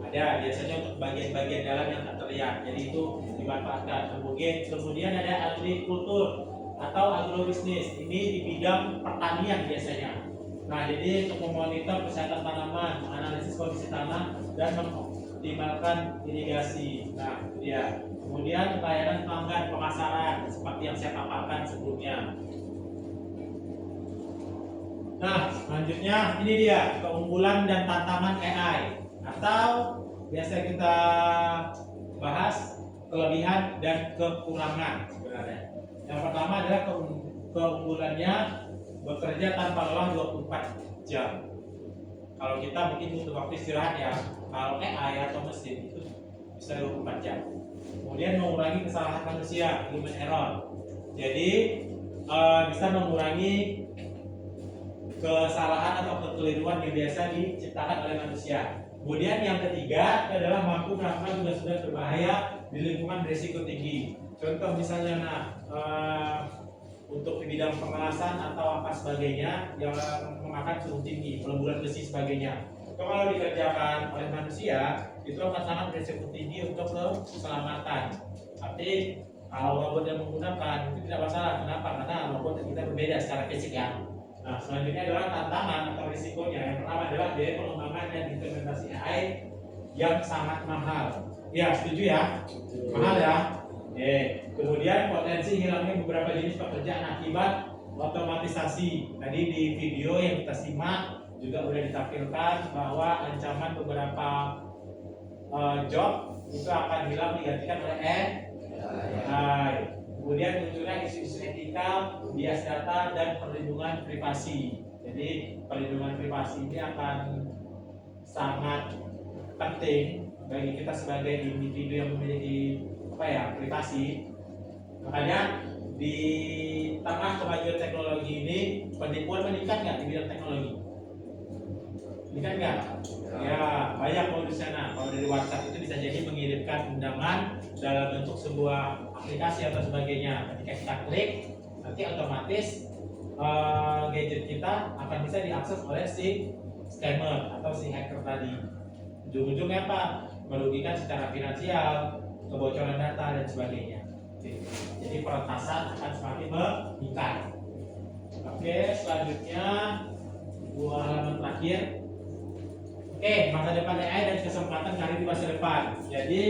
ada biasanya untuk bagian-bagian dalam yang tak terlihat, jadi itu dimanfaatkan. Kemudian ada agrikultur atau agrobisnis, ini di bidang pertanian biasanya. Nah, jadi untuk memonitor kesehatan tanaman, menganalisis kondisi tanah, dan mengoptimalkan irigasi. Nah, itu dia. Kemudian layanan pelanggan pemasaran seperti yang saya paparkan sebelumnya. Nah, selanjutnya ini dia keunggulan dan tantangan AI, atau biasa kita bahas kelebihan dan kekurangan sebenarnya. Yang pertama adalah keunggulannya bekerja tanpa lelah 24 jam. Kalau kita mungkin butuh waktu istirahat ya. Kalau AI atau mesin itu bisa 24 jam. Kemudian mengurangi kesalahan manusia, human error. Jadi bisa mengurangi kesalahan atau kekeliruan yang biasa diciptakan oleh manusia. Kemudian yang ketiga adalah mampu melakukan tugas-tugas berbahaya di lingkungan berisiko tinggi. Contoh misalnya, untuk di bidang pengelasan atau apa sebagainya yang memakan suhu tinggi, peleburan besi sebagainya. Kalau dikerjakan oleh manusia, itu akan sangat berisiko tinggi untuk keselamatan. Tapi kalau robot yang menggunakan itu tidak masalah. Kenapa? Karena robot kita berbeda secara fisik ya. Nah, selanjutnya adalah tantangan atau risikonya. Yang pertama adalah biaya pengembangan dan implementasi AI yang sangat mahal. Ya, setuju ya? Mahal ya? Kemudian potensi hilangnya beberapa jenis pekerjaan akibat otomatisasi. Tadi di video yang kita simak juga sudah ditampilkan bahwa ancaman beberapa job itu akan hilang digantikan oleh AI. Kemudian munculnya isu-isu etika, bias data, dan perlindungan privasi. Jadi perlindungan privasi ini akan sangat penting bagi kita sebagai individu yang memiliki privasi. Makanya di tengah kemajuan teknologi ini, penipuan meningkat nggak di bidang teknologi? Meningkat nggak? Ya, banyak modus sana. Kalau dari WhatsApp itu bisa jadi mengirimkan undangan dalam bentuk sebuah aplikasi atau sebagainya. Ketika kita klik, nanti otomatis gadget kita akan bisa diakses oleh si scammer atau si hacker tadi. Ujung-ujungnya apa? Merugikan secara finansial, kebocoran data dan sebagainya. Jadi peretasan akan semakin meningkat. Oke, selanjutnya dua halaman terakhir. Masa depan AI dan kesempatan karir di masa depan. Jadi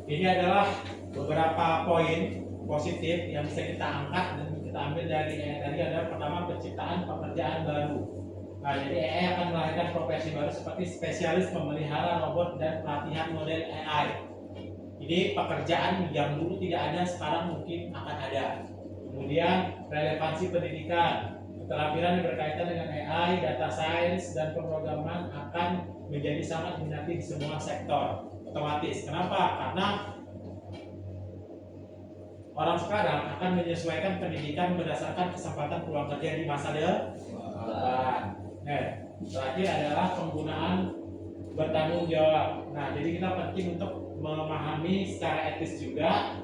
ini adalah beberapa poin positif yang bisa kita angkat dan kita ambil dari AI tadi. Adalah pertama, penciptaan pekerjaan baru. Nah, jadi AI akan melahirkan profesi baru seperti spesialis pemelihara robot dan pelatihan model AI. Ini pekerjaan yang dulu tidak ada, sekarang mungkin akan ada. Kemudian relevansi pendidikan, keterampilan yang berkaitan dengan AI, data science, dan pemrograman akan menjadi sangat diminati di semua sektor. Otomatis. Kenapa? Karena orang sekarang akan menyesuaikan pendidikan berdasarkan kesempatan peluang kerja di masa depan. Terakhir adalah penggunaan bertanggung jawab. Nah, jadi kita penting untuk memahami secara etis juga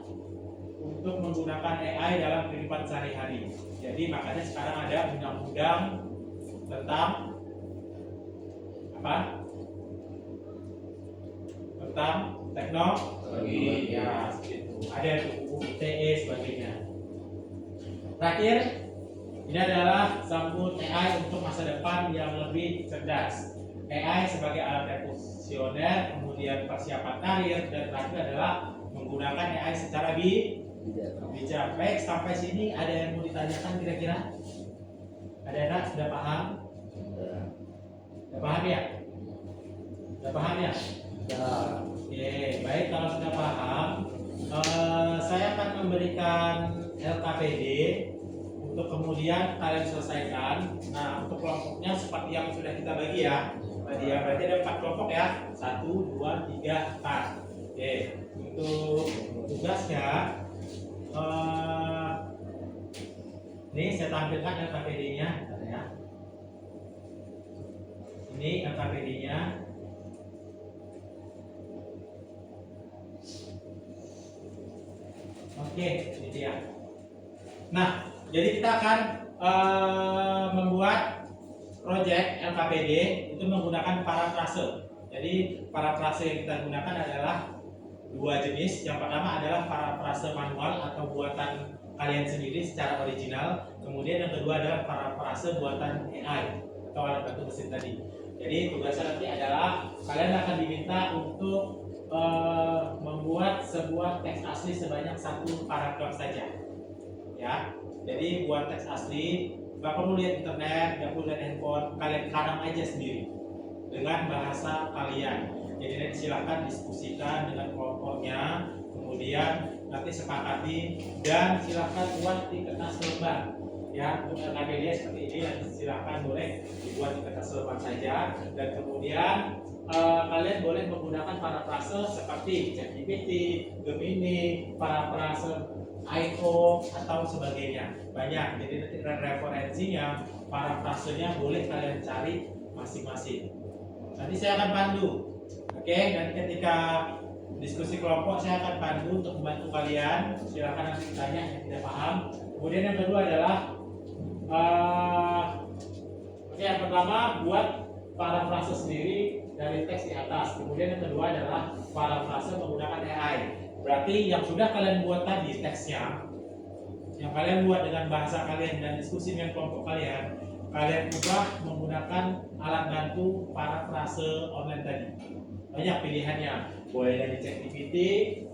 untuk menggunakan AI dalam kehidupan sehari-hari. Jadi makanya sekarang ada undang-undang tentang apa? Tentang teknologi. Ya, seperti ada UU ITE sebagainya. Terakhir, ini adalah sambut AI untuk masa depan yang lebih cerdas. AI sebagai alat revolusioner, kemudian persiapan karir, dan terakhir adalah menggunakan AI secara bijak. Baik, sampai sini ada yang mau ditanyakan kira-kira? Ada anak sudah paham? Sudah paham ya? Sudah paham ya? Oke, baik, kalau sudah paham, saya akan memberikan LKPD untuk kemudian kalian selesaikan. Nah, untuk kelompoknya seperti yang sudah kita bagi ya. Berarti ada 4 kelompok ya. 1, 2, 3, 4. Oke, untuk tugasnya ini saya tampilkan LKPD-nya ya. Ini LKPD-nya. Oke, ini dia. Nah, jadi kita akan membuat project LKPD itu menggunakan parafrase. Jadi parafrase yang kita gunakan adalah 2 jenis. Yang pertama adalah parafrase manual atau buatan kalian sendiri secara original. Kemudian yang kedua adalah parafrase buatan AI atau alat bantu mesin tadi. Jadi tugasnya nanti adalah kalian akan diminta untuk membuat sebuah teks asli sebanyak 1 paragraf saja. Ya, jadi buat teks asli, nggak perlu lihat internet, nggak perlu lihat handphone, kalian kadang aja sendiri dengan bahasa kalian. Jadi nanti silahkan diskusikan dengan kelompoknya, kemudian nanti sepakati dan silahkan buat di kertas lembar. Ya, untuk LKPD seperti ini, dan silahkan boleh dibuat di kertas lembar saja. Dan kemudian kalian boleh menggunakan parafrase seperti ChatGPT, Gemini, parafrase IO atau sebagainya. Banyak. Jadi nanti referensinya, parafrasenya boleh kalian cari masing-masing. Nanti saya akan pandu. Oke, dan ketika diskusi kelompok saya akan pandu untuk membantu kalian. Silakan nanti tanya yang tidak paham. Kemudian yang kedua adalah yang pertama buat parafrase sendiri dari teks di atas. Kemudian yang kedua adalah parafrase menggunakan AI. Berarti yang sudah kalian buat tadi teksnya, yang kalian buat dengan bahasa kalian dan diskusi dengan kelompok kalian ubah menggunakan alat bantu parafrase online tadi. Banyak pilihannya, boleh dari ChatGPT,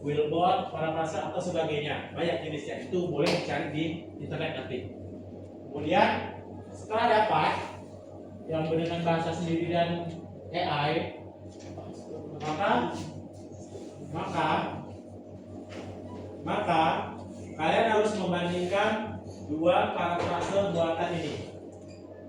Willbot, parafrase atau sebagainya. Banyak jenisnya, itu boleh dicari di internet nanti. Kemudian setelah dapat yang dengan bahasa sendiri dan AI, maka kalian harus membandingkan dua parafrase buatan ini.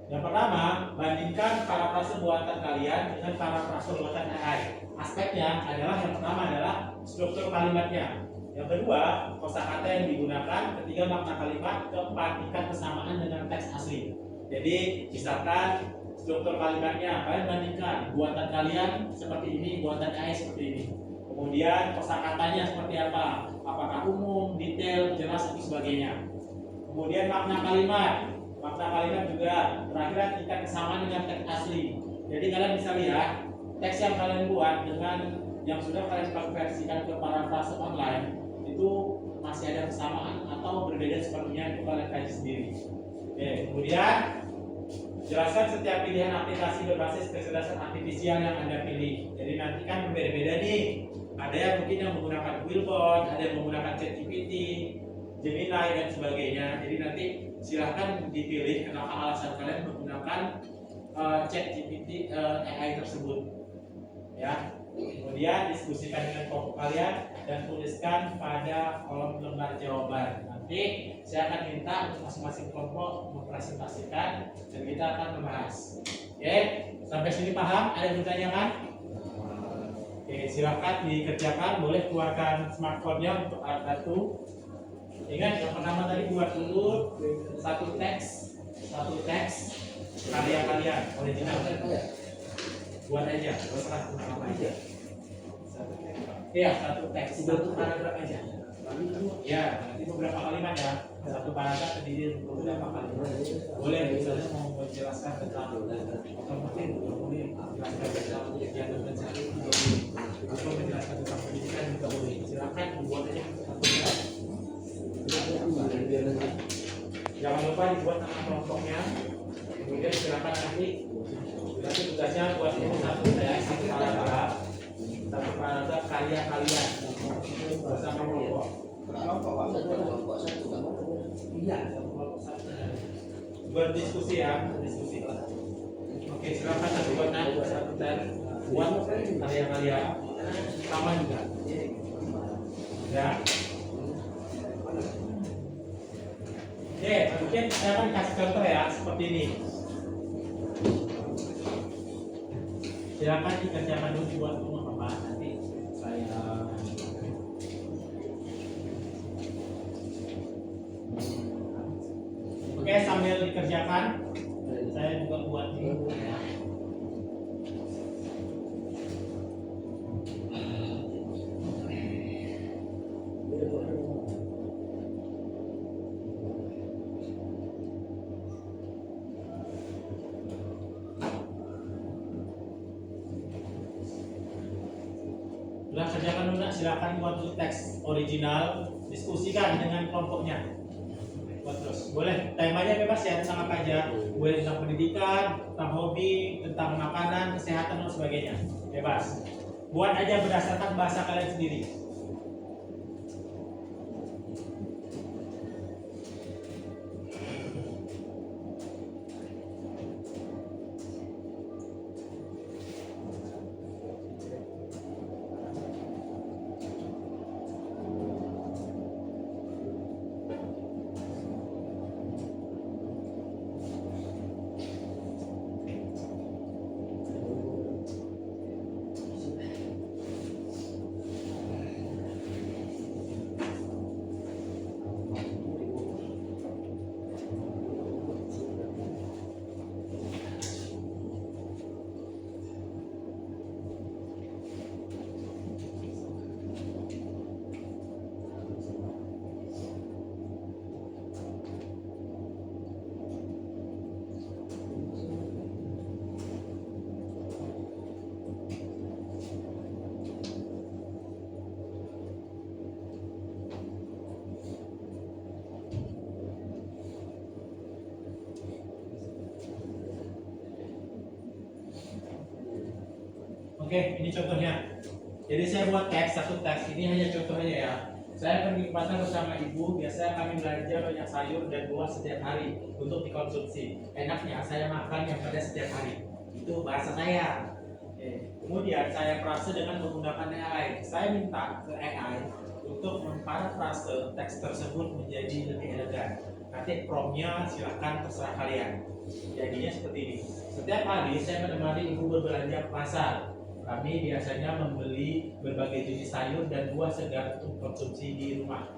Yang pertama, bandingkan parafrase buatan kalian dengan parafrase buatan AI. Aspeknya adalah yang pertama adalah struktur kalimatnya. Yang kedua, kosakata yang digunakan. Ketiga, makna kalimat. Keempat, tingkat kesamaan dengan teks asli. Jadi, misalkan struktur kalimatnya, kalian bandingkan buatan kalian seperti ini, buatan AI seperti ini. Kemudian kosakatanya seperti apa? Apakah umum, detail, jelas, dan sebagainya. Kemudian makna kalimat juga. Terakhir, tingkat kesamaan dengan teks asli. Jadi kalian bisa lihat teks yang kalian buat dengan yang sudah kalian konversikan ke parafrase online itu masih ada kesamaan atau berbeda sepertinya, itu kalian kaji sendiri. Oke, kemudian jelaskan setiap pilihan aplikasi berbasis kecerdasan artifisial yang Anda pilih. Jadi nanti kan berbeda-beda nih. Ada yang mungkin yang menggunakan Willbot, ada yang menggunakan ChatGPT, Gemini dan sebagainya. Jadi nanti silahkan dipilih kenapa alasan kalian menggunakan ChatGPT AI tersebut. Ya. Kemudian diskusikan dengan kelompok kalian dan tuliskan pada kolom lembar jawaban. Nanti saya akan minta untuk masing-masing kelompok mempresentasikan dan kita akan membahas. Oke, sampai sini paham? Ada yang ditanyakan? Oke, silakan dikerjakan. Boleh keluarkan smartphone-nya untuk alat bantu. Ingat yang pertama tadi buat dulu satu teks karya kalian original. Buat aja, terserah apa aja. Iya, satu teks, satu paragraf aja. Ya, nanti beberapa kalimat ya. Satu paragraf terdiri dari beberapa kalimat. Boleh, misalnya mau menjelaskan tentang otomotif, boleh menjelaskan tentang kegiatan mencari, atau menjelaskan tentang pendidikan juga boleh. Silakan dibuat aja satu teks. Jangan lupa dibuat nama kelompoknya. Kemudian silakan nanti tugasnya buat ini satu teks, satu paragraf karya kalian bersama kelompok. Iya, berdiskusi ya, berdiskusi. Oke, silakan nanti buat satu teks buat karya kalian sama juga. Ya. Oke, mungkin saya akan kasih contoh ya seperti ini. Silakan dikerjakan dulu buat rumah apa nanti saya Oke, sambil dikerjakan saya juga buat ini ya. Sudah kerjakan dulu, silakan buat teks original, diskusikan dengan kelompoknya. Buat terus. Boleh, temanya bebas ya, tentang apa aja. Boleh tentang pendidikan, tentang hobi, tentang makanan, kesehatan dan sebagainya. Bebas. Buat aja berdasarkan bahasa kalian sendiri. Oke, ini contohnya. Jadi saya buat satu teks, ini hanya contohnya ya. Saya pergi ke pasar bersama ibu, biasanya kami belanja banyak sayur dan buah setiap hari untuk dikonsumsi. Enaknya saya makan yang pada setiap hari. Itu bahasa saya. Kemudian saya prase dengan menggunakan AI. Saya minta ke AI untuk memparafrase teks tersebut menjadi lebih elegan. Nanti promptnya silahkan terserah kalian. Jadinya seperti ini. Setiap hari saya menemani ibu berbelanja ke pasar. Kami biasanya membeli berbagai jenis sayur dan buah segar untuk konsumsi di rumah.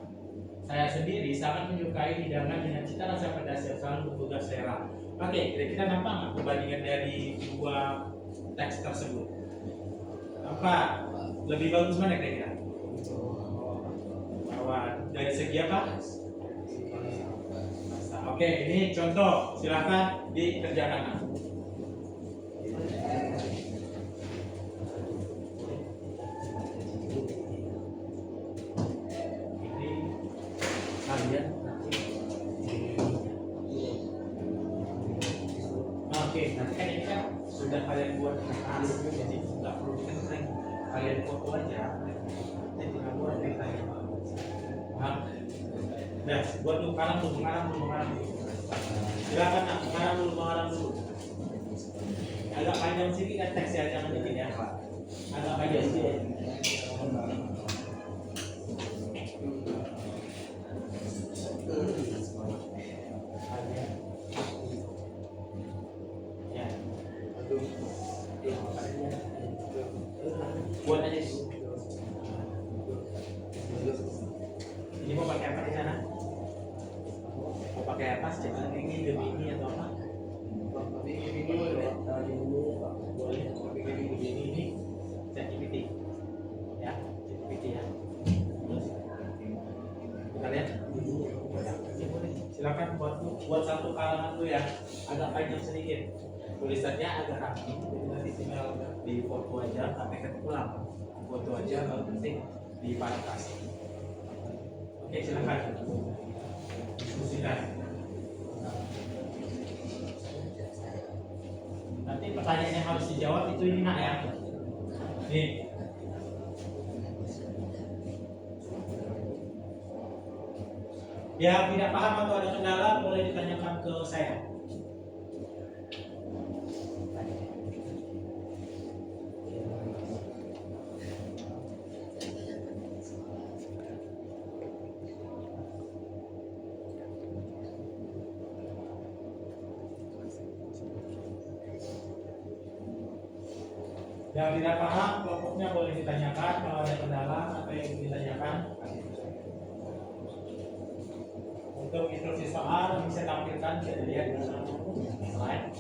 Saya sendiri sangat menyukai hidangan dengan cita rasa pedas yang selalu menggugah selera. Oke, kira-kira nampak nggak perbandingan dari dua teks tersebut? Nampak? Lebih bagus mana kira-kira? Bahwa dari segi apa? Oke, ini contoh. Silakan dikerjakan. Oke, nanti kan ini kan sudah kalian buat kertas, jadi nggak perlu diketik, kalian foto aja, nanti tinggal buat nektanya. Paham? Nah, buat dulu mengarang dulu. Silakan nak mengarang dulu. Agak panjang sedikit kan teksnya, jangan dikit ya. Agak panjang sedikit. Buat aja dulu. Ini mau pakai apa di sana? Mau pakai apa? Cepat ini, Gemini atau apa? Ini boleh. Boleh. Gemini ini ChatGPT. Ya, ChatGPT ya. Terus kita lihat. Ya, boleh. Silakan buat satu kalangan dulu ya. Agak panjang sedikit. Tulisannya agak rapi, jadi nanti tinggal di foto aja, sampai ulang. Foto aja, kalau penting di parafrase. Oke, silakan diskusikan. Nanti pertanyaan yang harus dijawab itu ini nak ya. Nih. Yang tidak paham atau ada kendala boleh ditanyakan ke saya. Yang tidak paham kelompoknya boleh ditanyakan, kalau ada kendala apa yang ditanyakan. Untuk instruksi soal bisa tampilkan, bisa dilihat di slide.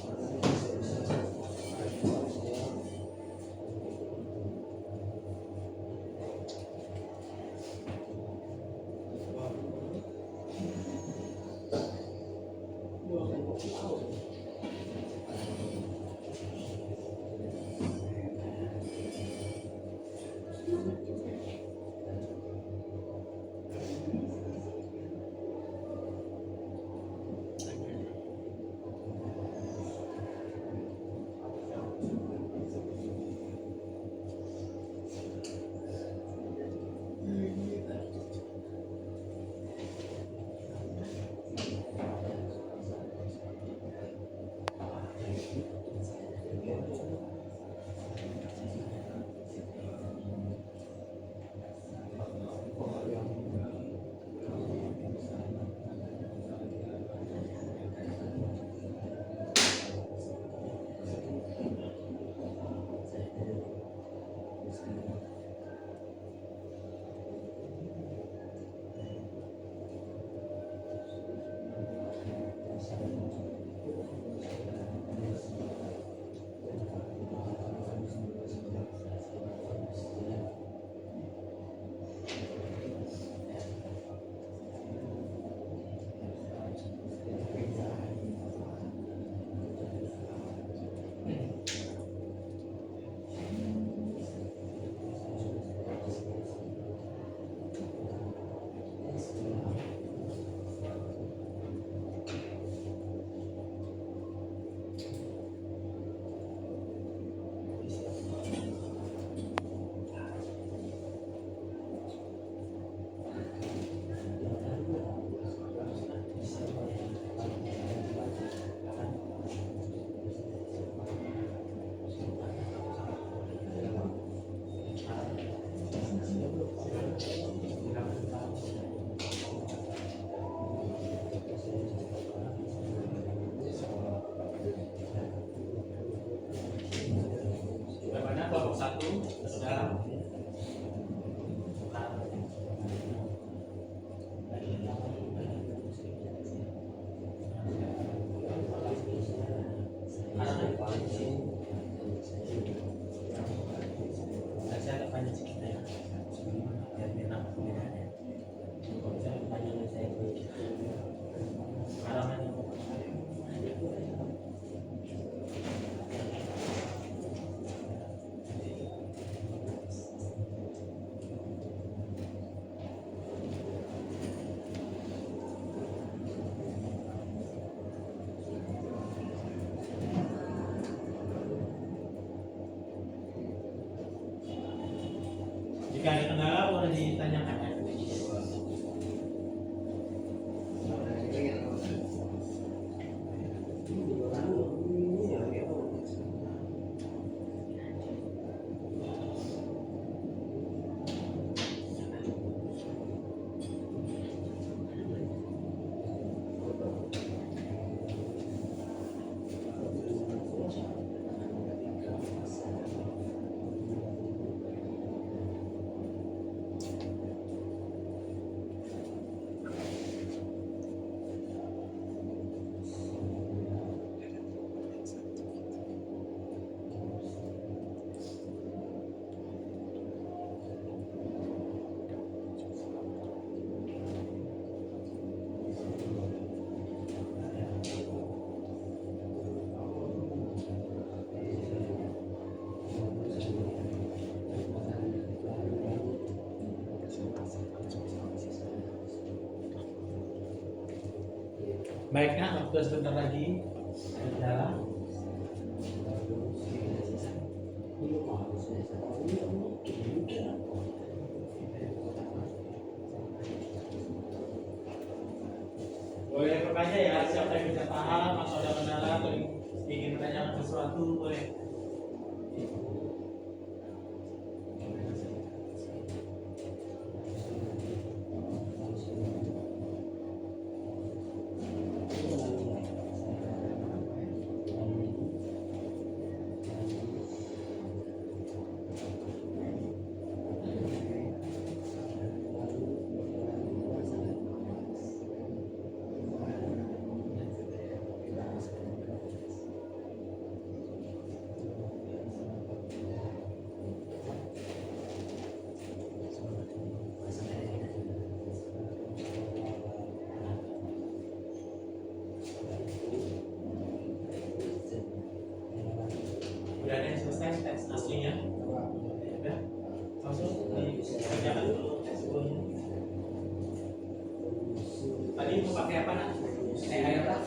boleh ditanyakan ya. Baiknya, waktu sebentar lagi berjalan. Boleh bertanya ya, siapa yang bisa paham atau ada kendala atau ingin menanyakan sesuatu boleh. Udah ada yang selesai teks aslinya? Udah? Langsung dikerjakan dulu sebelumnya. Tadi mau pakai apa nak? AI apa?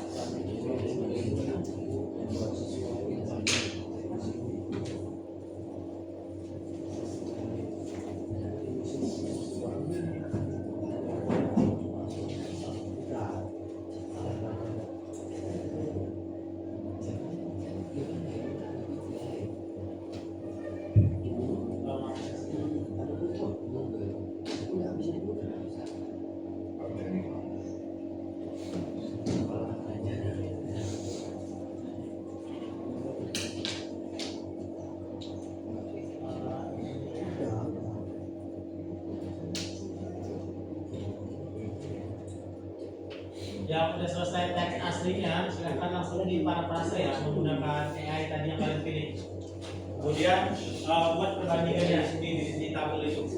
Yang sudah selesai teks aslinya, silahkan langsung diparafrase ya menggunakan AI tadi yang kalian pilih. Kemudian buat perbandingannya di tabel itu.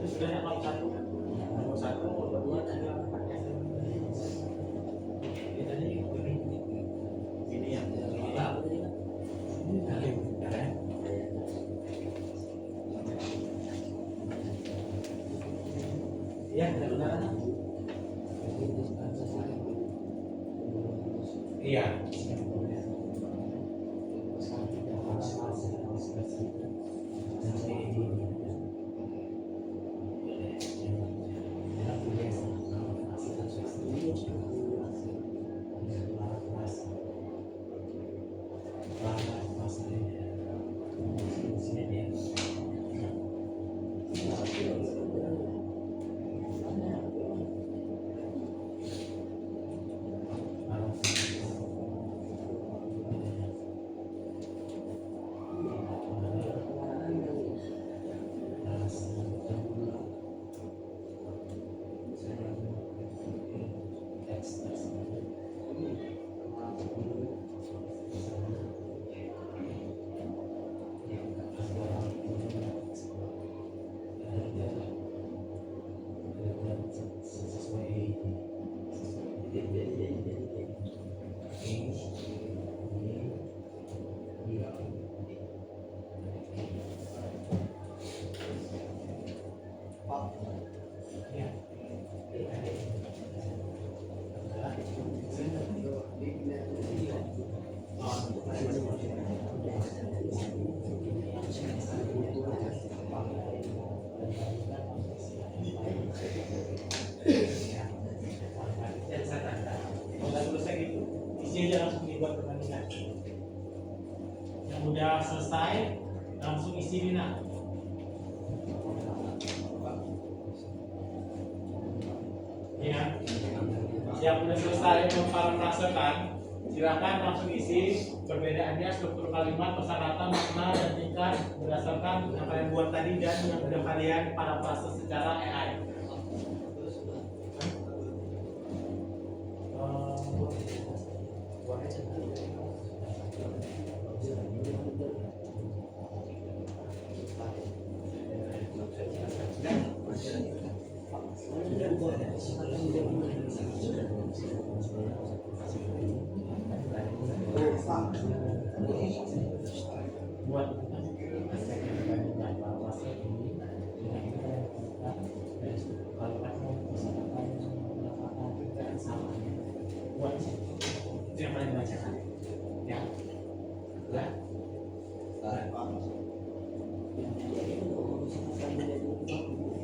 Sudah yang nomor satu, nomor 2, 3, 4. Ini tadi ini yang ya benar. Iya. Yang udah selesai langsung isi Dina. Ya, yang udah selesai memparafrasekan, silakan langsung isi perbedaannya struktur kalimat, kosakata, makna, dan tingkat berdasarkan yang kalian buat tadi dan yang udah kalian parafrase secara AI. Buat itu yang paling dibacakan ya.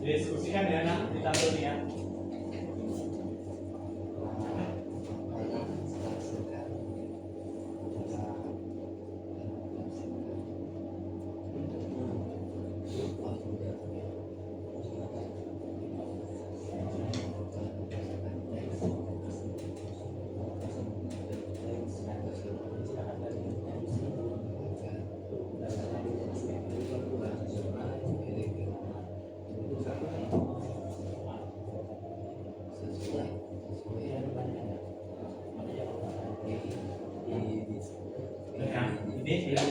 Diskusikan ya, nah di tabel ini ya. Ini ya.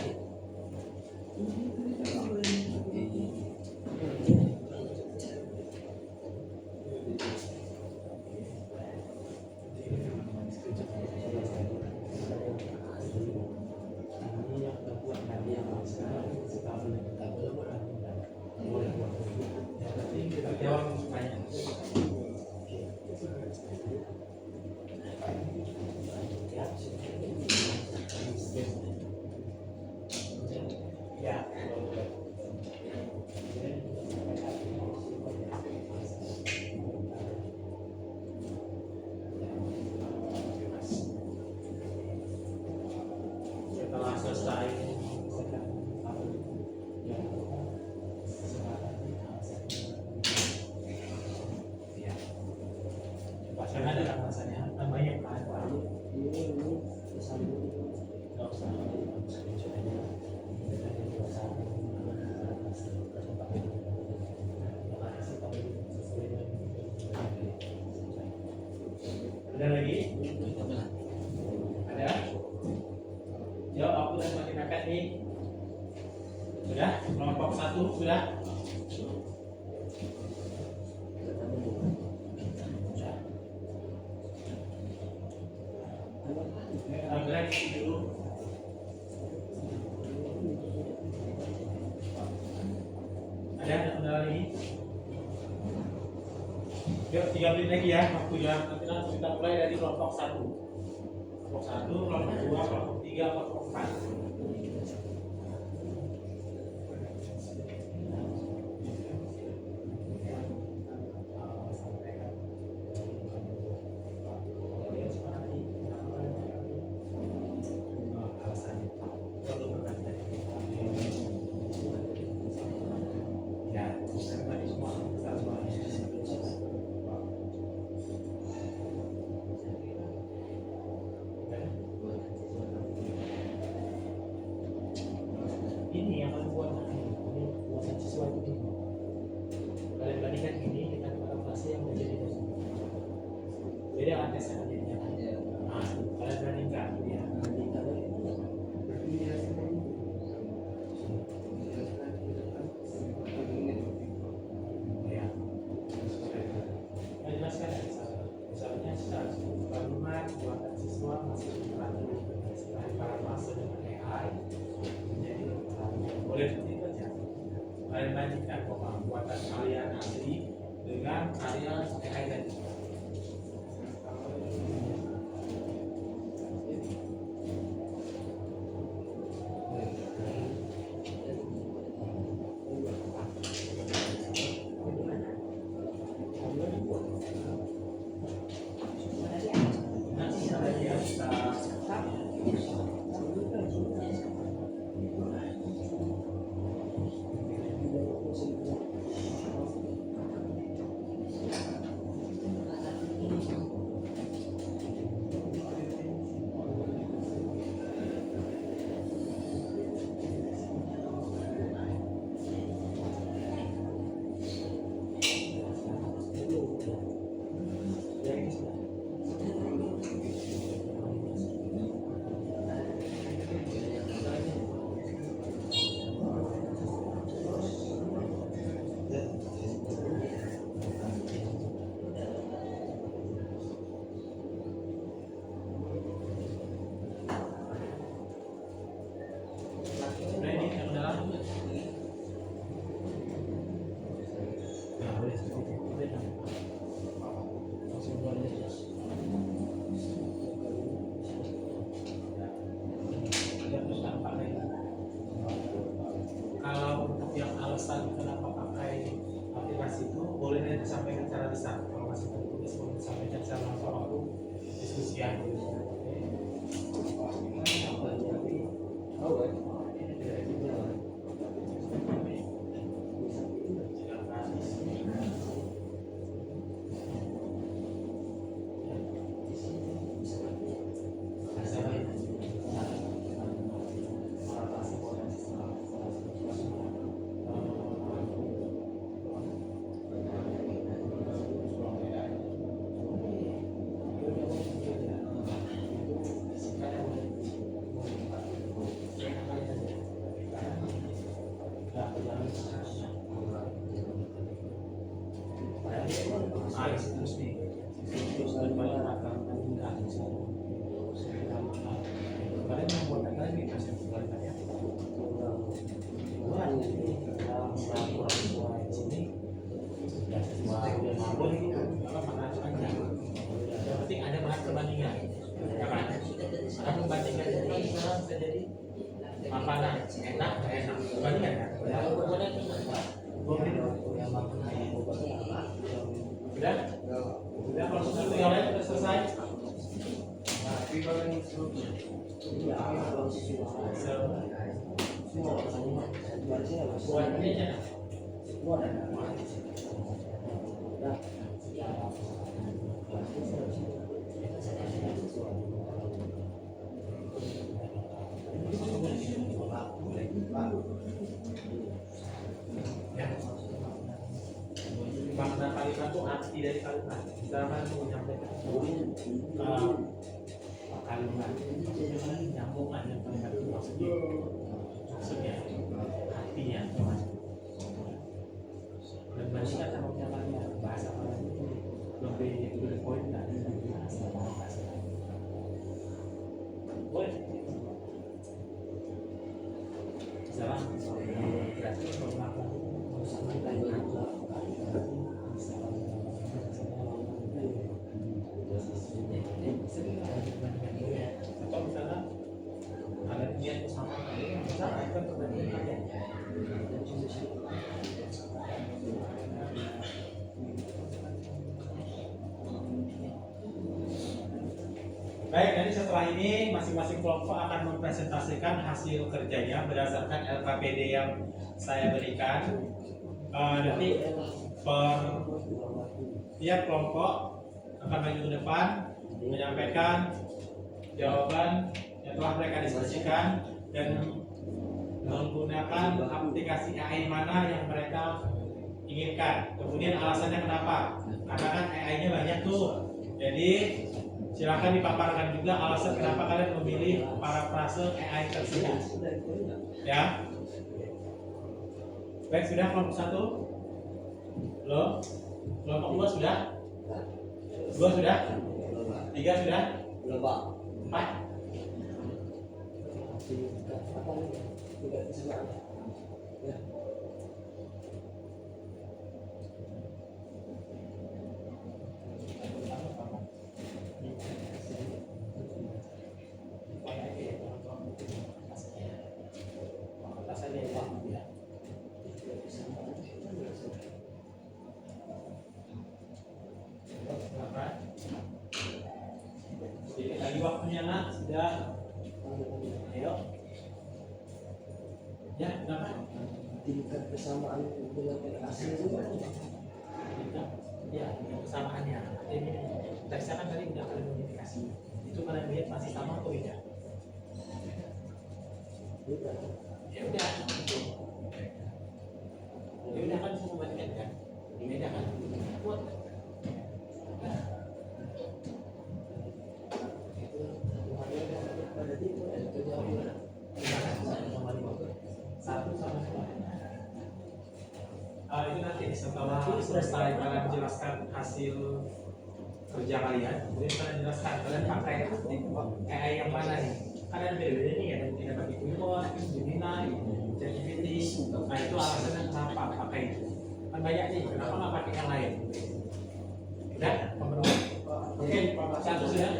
Jawab semuanya. Ya. Setelah selesai pasangan ada rasanya namanya apa? Ada lagi? Ada? Jawab aku dan makin akad nih. Sudah? Kelompok 1 sudah? Gerak dulu. Ada kendala lagi? Yuk 3 menit lagi ya waktunya. Nanti langsung kita mulai dari kelompok 1. Kelompok 1, kelompok 2, kelompok 3, kelompok 4. Ini yang kalian buat ini buatan sesuatu ini. Kalian bandingkan ini dengan parafrase yang menjadi beda kan tesnya jadinya. Nah, kalian bandingkan ya. Ya. Nah, jelaskan ya misalnya secara kalimat buatan siswa masih diperhatikan setelah parafrase dengan AI. Boleh seperti itu saja. Kalian bandingkan bahwa buatan kalian asli dengan karya AI tadi. Nanti ada yang kita terus nih terus banyak akan meningkat kalian yang buat lagi kasih kalian ya buat sini boleh gitu kalau mana aja yang penting ada bahan perbandingan ya kan ada perbandingan itu sekarang terjadi makanan enak nggak enak perbandingan kan sudah kalau sudah yang lain sudah selesai makna kalimat itu arti dari kalimat dalam menyampaikan kalimat nyambungan yang kalimat itu maksudnya hatinya dan bahasa sama kalimatnya bahasa kalimat itu lebih poin dari bahasa boleh salam berarti melakukan sama kalimat atau misalnya ada niat sama misalnya itu perbandingan ya baik, jadi setelah ini masing-masing kelompok akan mempresentasikan hasil kerjanya berdasarkan LKPD yang saya berikan. Nanti tiap kelompok akan maju ke depan menyampaikan jawaban yang telah mereka diskusikan dan menggunakan aplikasi AI mana yang mereka inginkan. Kemudian alasannya kenapa? Karena kan AI-nya banyak tuh. Jadi silakan dipaparkan juga alasan kenapa kalian memilih parafrase AI tersebut. Ya. Baik, sudah kelompok 1? Belum? Kelompok 2 sudah? 2 sudah? 3 sudah? Belum, Pak. 4? Lagi waktunya nak sudah. Ayo. Ya, kenapa? Tingkat kesamaan dengan asli juga. Ya, kesamaannya. Ini saya kan tadi udah kalian modifikasi. Itu kalian lihat masih sama atau tidak? Ya udah. Ya udah kan semua bandingkan kan? Beda kan? Buat. Itu nanti setelah selesai kalian menjelaskan hasil kerja kalian, kemudian kalian jelaskan kalian pakai AI yang mana nih? Kalian beda-beda nih ya, tidak pakai Quillbot, Gemini, ChatGPT. Nah itu alasannya kenapa pakai itu. Kan banyak nih, kenapa nggak pakai yang lain? Udah, pemenuhan. Oke, satu sudah.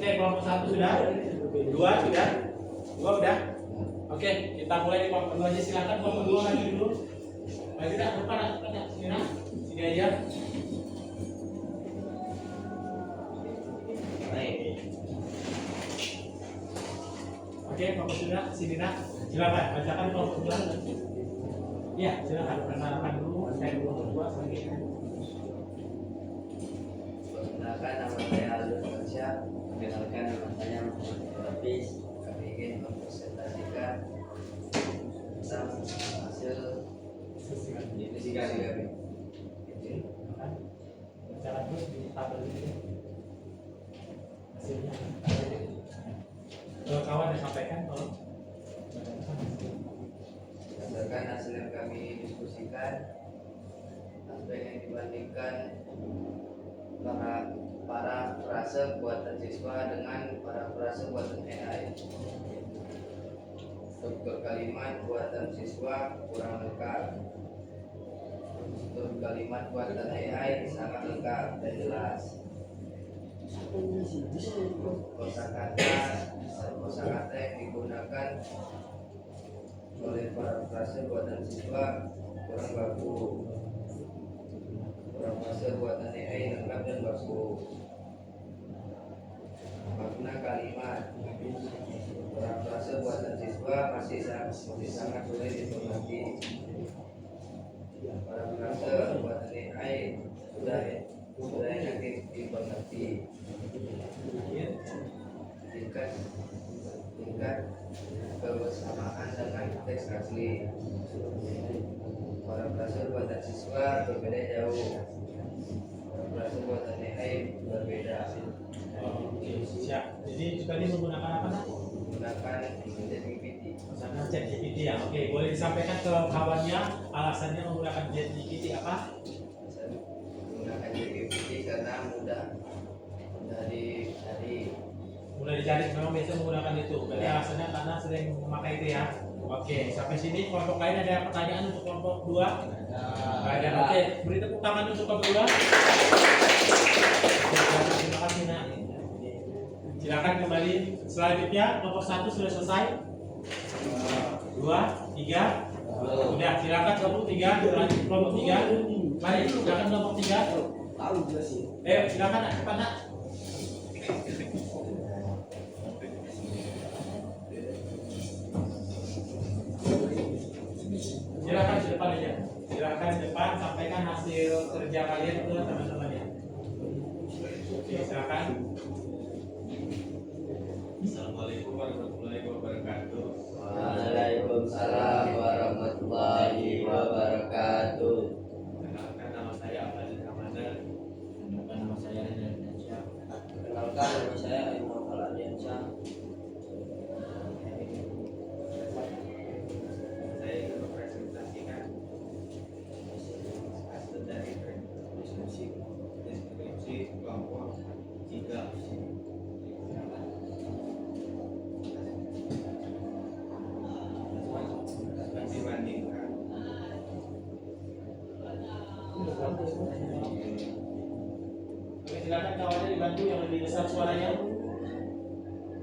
Oke, kelompok 1 sudah, 2 sudah, 2 udah. Oke, kita mulai di kelompok 2 aja. Silakan kelompok 2 maju dulu. Maju dah, depan ya. Sini aja. Oke, kelompok sudah, sini nak. Silakan bacakan kelompok 2. Iya, silakan perkenalkan dulu. Saya kelompok 2 sebagai Perkenalkan, nama saya Aldo Syah. Perkenalkan, nama saya Muhammad Hafiz. Kami ingin mempresentasikan tentang hasil investigasi kami. bacakan dulu di tabel ini. Hasilnya. Kalau kawan disampaikan, kalau Berdasarkan hasil yang kami diskusikan, aspek yang dibandingkan para frase buatan siswa dengan para frase buatan AI. Struktur kalimat buatan siswa kurang lengkap. Struktur kalimat buatan AI sangat lengkap dan jelas. Kosakata yang digunakan oleh para frase buatan siswa kurang baku. Para frase buatan AI lengkap dan baku. Makna kalimat para frase buatan siswa masih sangat sulit dimengerti. Para frase buatan AI sudah enak dimengerti. Tingkat kebersamaan dengan teks asli. Para frase buatan siswa berbeda jauh. Para frase buatan AI berbeda. oke, siap. Jadi tadi menggunakan apa nak? Menggunakan ChatGPT. Menggunakan ChatGPT ya. Oke, boleh disampaikan ke kawannya alasannya menggunakan ChatGPT apa? Menggunakan ChatGPT karena mudah dicari. Mudah dicari, memang biasa menggunakan itu. Berarti alasannya karena sering memakai itu ya. Oke, sampai sini kelompok lain ada pertanyaan untuk kelompok 2? Ada. Oke, beri tepuk tangan untuk kelompok 2. Terima kasih nak. Silakan kembali. Selanjutnya kelompok 1 sudah selesai. 2, 3. Udah, silakan kelompok 3. Lanjut kelompok 3. Mari, silakan kelompok 3. Tahu jelas sih. Silakan nak, cepat nak. Silakan di depan aja. Silakan di depan sampaikan hasil kerja kalian ke teman-teman ya. Oke, silakan. Assalamualaikum warahmatullahi wabarakatuh. Waalaikumsalam warahmatullahi wabarakatuh. Perkenalkan, nama saya Abdul Ramadan. Nama saya Indonesia. Kenalkan, nama saya Imam Aladiansyah. Saya ingin mempresentasikan hasil dari deskripsi kelompok 3. Dibandingkan Oke, silakan kawannya dibantu yang lebih besar suaranya.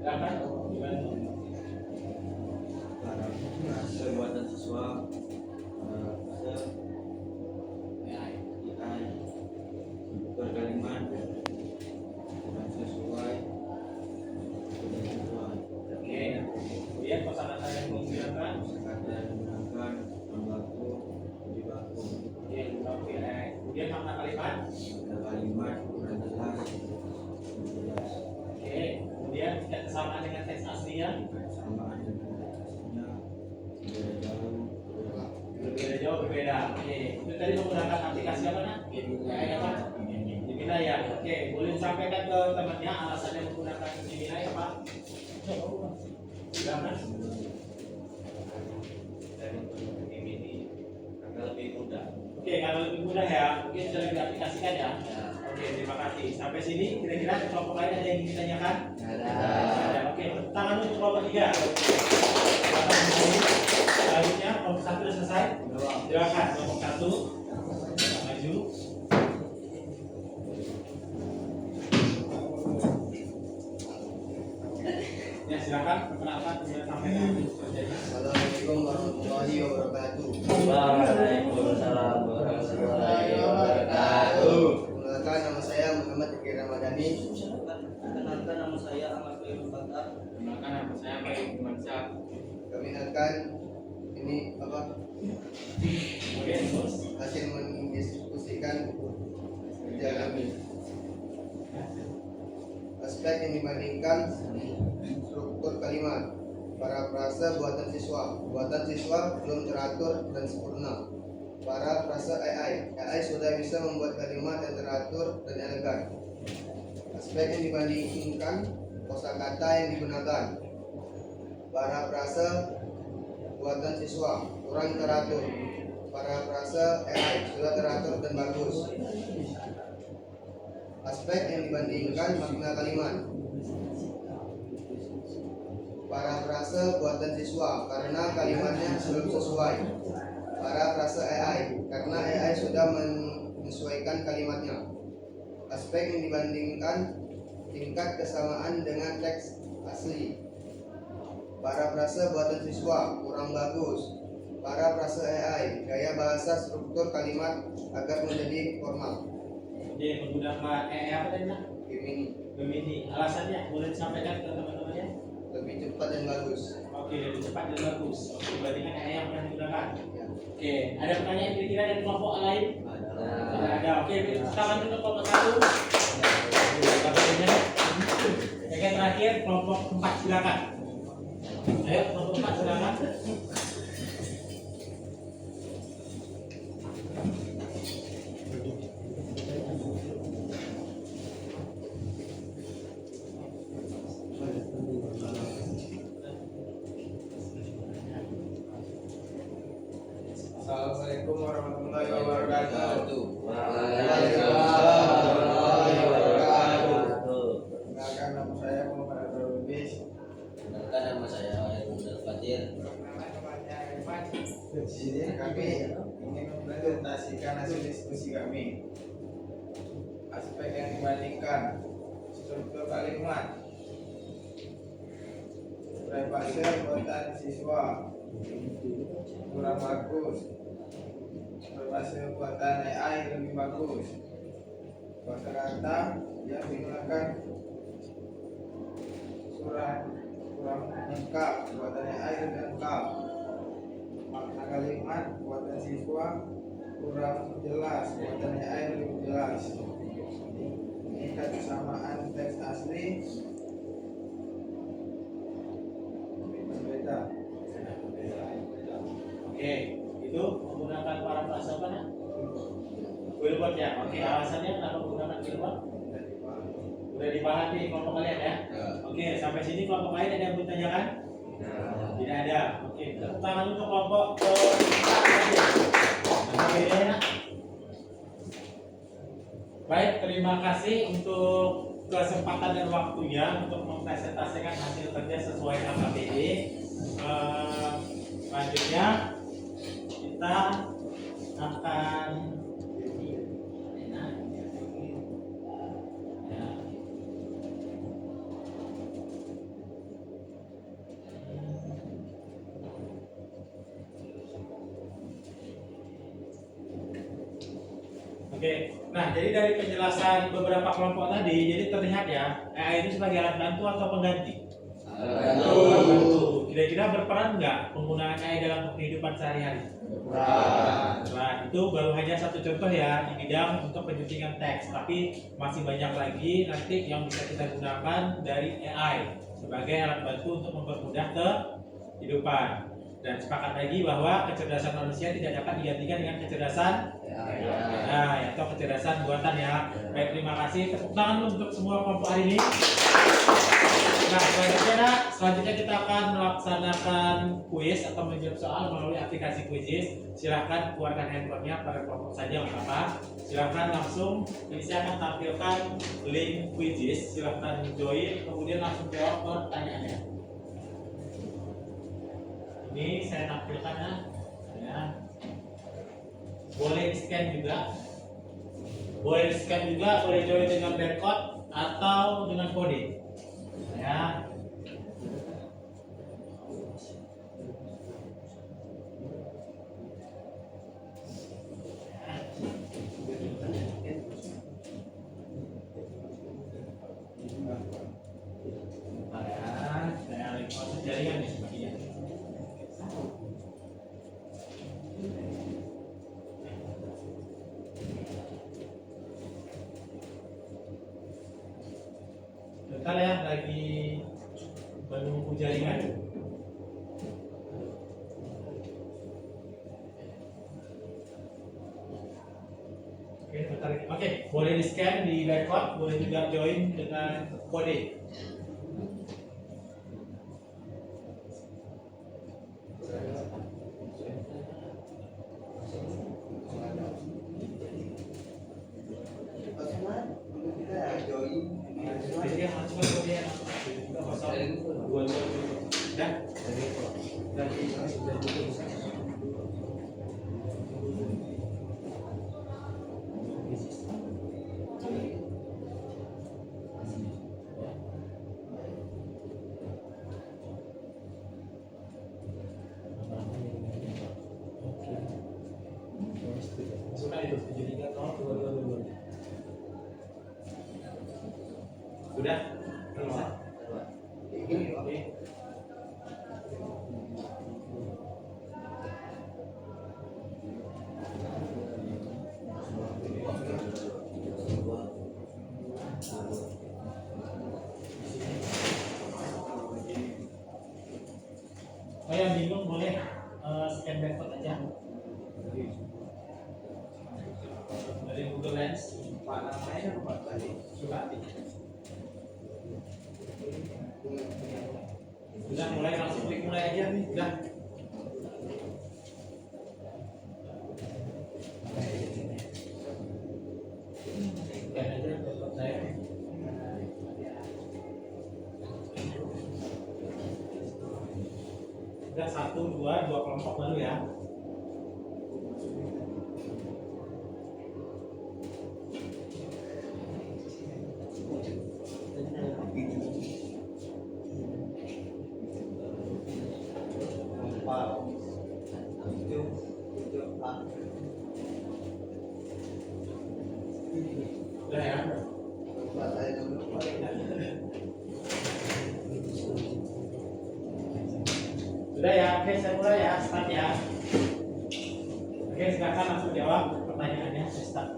Silakan dibantu. para frase buatan siswa, frase AI berkalimat dan sesuai dengan sesuai. Oke, kemudian kosakata yang digunakan. Kata yang digunakan membaku di baku. Oke, kemudian makna kalimat. Ada kalimat kurang jelas. Oke, kemudian tidak kesamaan dengan teks aslinya. Kesamaan dengan teksnya berbeda jauh. Berbeda jauh, berbeda. Oke, itu tadi menggunakan aplikasi apa nak? Gemini apa? Gemini ya. Oke, boleh disampaikan ke temannya alasannya menggunakan Gemini apa? Silakan. Dan untuk ini agar lebih mudah. Oke, kalau lebih mudah ya, mungkin sudah diaplikasikan ya. Oke, terima kasih. Sampai sini kira-kira kelompok lain ada yang ingin ditanyakan? Ada. Oke, tangan untuk kelompok 3. Selanjutnya kelompok 1 sudah selesai. Silakan kelompok 1 maju. Ya, silakan perkenalkan kemudian sampaikan kerjanya. Halo, Kenalkan nama saya Bayu Mansyah. Kami akan ini apa Kemudian terus hasil mendiskusikan kerja kami. Aspek yang dibandingkan struktur kalimat. Parafrase buatan siswa. Buatan siswa belum teratur dan sempurna. Parafrase AI. AI sudah bisa membuat kalimat yang teratur dan elegan. Aspek yang dibandingkan kosakata yang digunakan. Parafrase buatan siswa kurang teratur. Parafrase AI sudah teratur dan bagus. Aspek yang dibandingkan makna kalimat. Parafrase buatan siswa karena kalimatnya belum sesuai. Parafrase AI karena AI sudah menyesuaikan kalimatnya. Aspek yang dibandingkan tingkat kesamaan dengan teks asli. Parafrase buatan siswa kurang bagus. Parafrase AI gaya bahasa struktur kalimat agar menjadi formal. dia menggunakan apa tadi nak? Gemini Alasannya boleh disampaikan ke teman-temannya? lebih cepat dan bagus. Oke, lebih cepat dan bagus. Oke, dibandingkan yang pernah digunakan. Ya. Oke, ada pertanyaan kira-kira dari kelompok lain? Tidak ada. Oke, kita lanjut ke kelompok 1. Yang terakhir kelompok 4 silakan. Ayo, kelompok 4 silakan. Assalamualaikum warahmatullahi wabarakatuh. Kenalkan nama saya Muhammad Abdul Lubis. Kenalkan nama saya Airul Fatir. Di sini kami ingin mempresentasikan hasil diskusi kami. Aspek yang dibandingkan struktur kalimat. Parafrase buatan siswa kurang bagus. Parafrase buatan AI lebih bagus. Kosakata yang digunakan kurang lengkap. Buatan AI lebih lengkap. Makna kalimat buatan siswa kurang jelas. Buatan AI lebih jelas. Tingkat kesamaan teks asli berbeda. Oke, itu menggunakan parafrase apa nak? Wilbert ya. Oke, alasannya kenapa menggunakan Wilbert? Udah dibahas di kelompok kalian ya? Oke, sampai sini kelompok lain ada yang bertanyakan? Tidak ada. Oke, tepuk tangan untuk kelompok Oke, ya. Baik, terima kasih untuk kesempatan dan waktunya untuk mempresentasikan hasil kerja sesuai KKBD. Selanjutnya kita akan Oke, nah jadi dari penjelasan beberapa kelompok tadi, jadi terlihat ya, AI itu sebagai alat bantu atau pengganti? Bantu. Kira-kira berperan nggak penggunaan AI dalam kehidupan sehari-hari? Nah, itu baru hanya satu contoh ya di bidang untuk penyuntingan teks, tapi masih banyak lagi nanti yang bisa kita gunakan dari AI sebagai alat bantu untuk mempermudah kehidupan. Dan sepakat lagi bahwa kecerdasan manusia tidak dapat digantikan dengan kecerdasan atau kecerdasan buatan ya. Baik, terima kasih. Tepuk tangan untuk semua kelompok hari ini. Nah, selanjutnya kita akan melaksanakan kuis atau menjawab soal melalui aplikasi Quizizz. Silahkan keluarkan handphonenya pada kelompok saja, nggak apa-apa. Silahkan langsung, ini saya akan tampilkan link Quizizz. Silahkan join, kemudian langsung jawab pertanyaannya. Ini saya tampilkan ya. Boleh scan juga, boleh join dengan barcode atau dengan kode ya. Ya. Oke, boleh di scan di barcode, boleh juga join dengan kode. Jadi harus kode ya. Dan sudah itu 730 sudah selesai. Oke. Oh yang bingung boleh scan barcode aja dari Google Lens. Pak namanya apa Pak tadi? Surati. Sudah mulai, langsung klik mulai aja nih. Sudah. Scan aja barcode saya. Sudah 1, 2 kelompok baru ya. Sudah ya. Sudah ya, oke saya mulai ya, start ya. Oke, silakan langsung jawab pertanyaannya, saya start.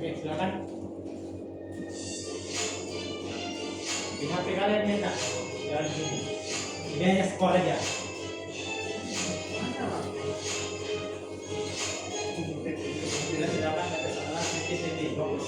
Oke, silakan. Di HP kalian ya enggak? Jangan di sini. Ini hanya skor aja. Silakan kata salah, titik bagus.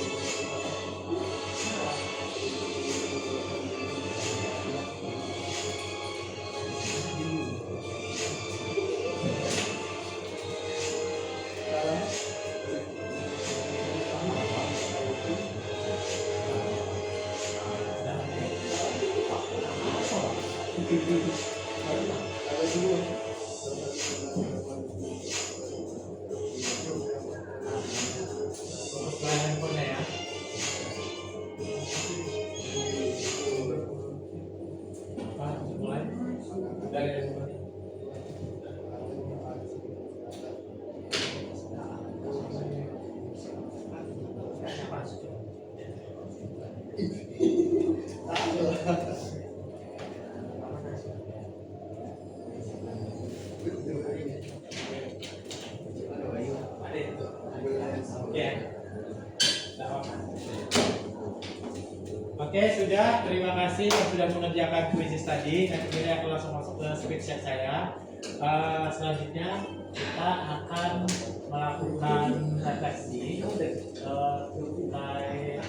Oke, sudah. Terima kasih yang sudah mengerjakan kuisis tadi. Dan kemudian aku langsung masuk ke spreadsheet saya. Selanjutnya kita akan melakukan refleksi terkait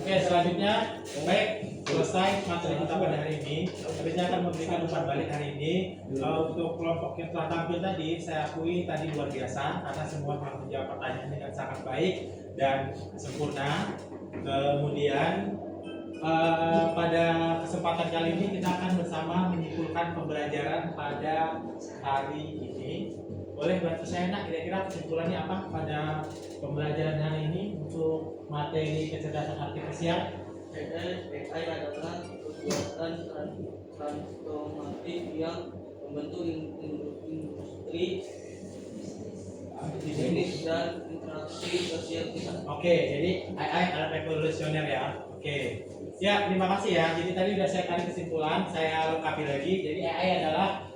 Oke, selanjutnya baik, selesai materi kita pada hari ini. Saya akan memberikan umpan balik hari ini. Untuk kelompok yang telah tampil tadi, saya akui tadi luar biasa karena semua telah menjawab pertanyaan dengan sangat baik dan sempurna. Kemudian pada kesempatan kali ini kita akan bersama menyimpulkan pembelajaran pada hari ini. Boleh bantu saya nak, kira-kira kesimpulannya apa pada pembelajaran hari ini untuk materi kecerdasan artifisial? AI adalah kekuatan transformatif yang membentuk industri, bisnis dan interaksi sosial kita. Oke, jadi AI adalah revolusioner ya. Oke, ya terima kasih ya. Jadi tadi sudah saya kasih kesimpulan, saya lengkapi lagi. Jadi AI adalah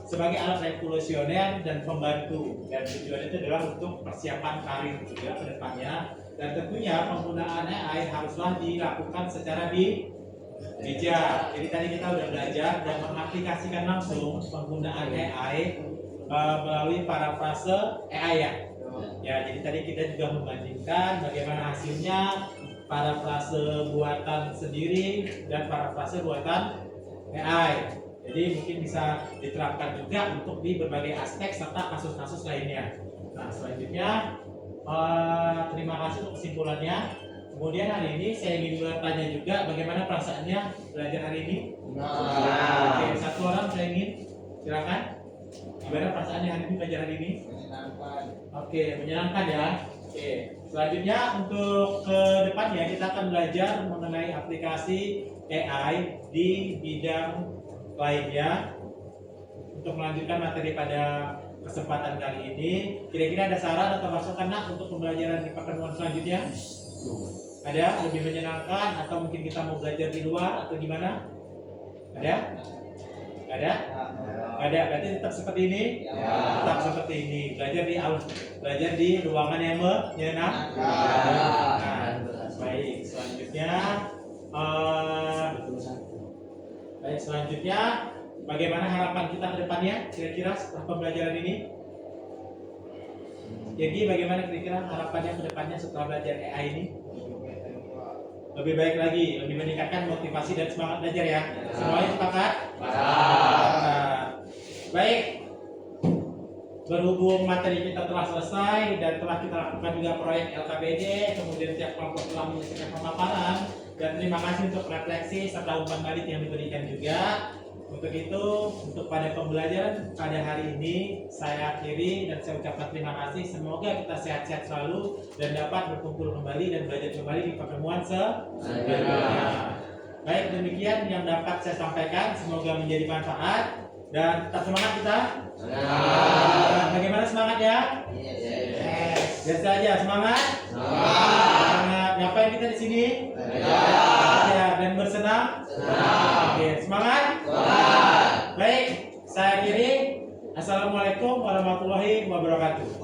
sebagai alat revolusioner dan pembantu, dan tujuannya itu adalah untuk persiapan karir juga ke depannya. Dan tentunya penggunaan AI haruslah dilakukan secara bijak. Jadi tadi kita udah belajar dan mengaplikasikan langsung penggunaan AI melalui parafrase AI ya. Ya, jadi tadi kita juga membandingkan bagaimana hasilnya parafrase buatan sendiri dan parafrase buatan AI. Jadi mungkin bisa diterapkan juga untuk di berbagai aspek serta kasus-kasus lainnya. Nah, selanjutnya terima kasih untuk kesimpulannya. Kemudian hari ini saya ingin bertanya juga bagaimana perasaannya belajar hari ini. Oke, satu orang saya ingin, silakan. Gimana perasaannya hari ini belajar hari ini? Menyenangkan. Oke, menyenangkan ya. Oke, selanjutnya untuk ke depannya kita akan belajar mengenai aplikasi AI di bidang lainnya. Untuk melanjutkan materi pada kesempatan kali ini, kira-kira ada saran atau masukan untuk pembelajaran di pertemuan selanjutnya? Ada lebih menyenangkan atau mungkin kita mau belajar di luar atau gimana? Ada? Ada? Ada. Berarti tetap seperti ini? Tetap seperti ini. Belajar di ruangan yang menyenangkan. Nah, baik. Selanjutnya, bagaimana harapan kita ke depannya? Kira-kira setelah pembelajaran ini? Jadi bagaimana kira-kira harapannya ke depannya setelah belajar AI ini? Lebih baik lagi, lebih meningkatkan motivasi dan semangat belajar ya. Semuanya sepakat? Baik. Berhubung materi kita telah selesai dan telah kita lakukan juga proyek LKPD, kemudian tiap kelompok telah menyelesaikan pemaparan, dan terima kasih untuk refleksi serta umpan balik yang diberikan juga. Untuk itu, untuk pada pembelajaran pada hari ini saya akhiri dan saya ucapkan terima kasih. Semoga kita sehat-sehat selalu dan dapat berkumpul kembali dan belajar kembali di pertemuan selanjutnya. Baik, demikian yang dapat saya sampaikan. Semoga menjadi manfaat dan tetap semangat kita. Bagaimana semangat ya? Yes. Biasa aja semangat. Semangat. Ngapain kita di sini? Belajar dan bersenang. Oke, semangat. Baik, saya akhiri. Assalamualaikum warahmatullahi wabarakatuh.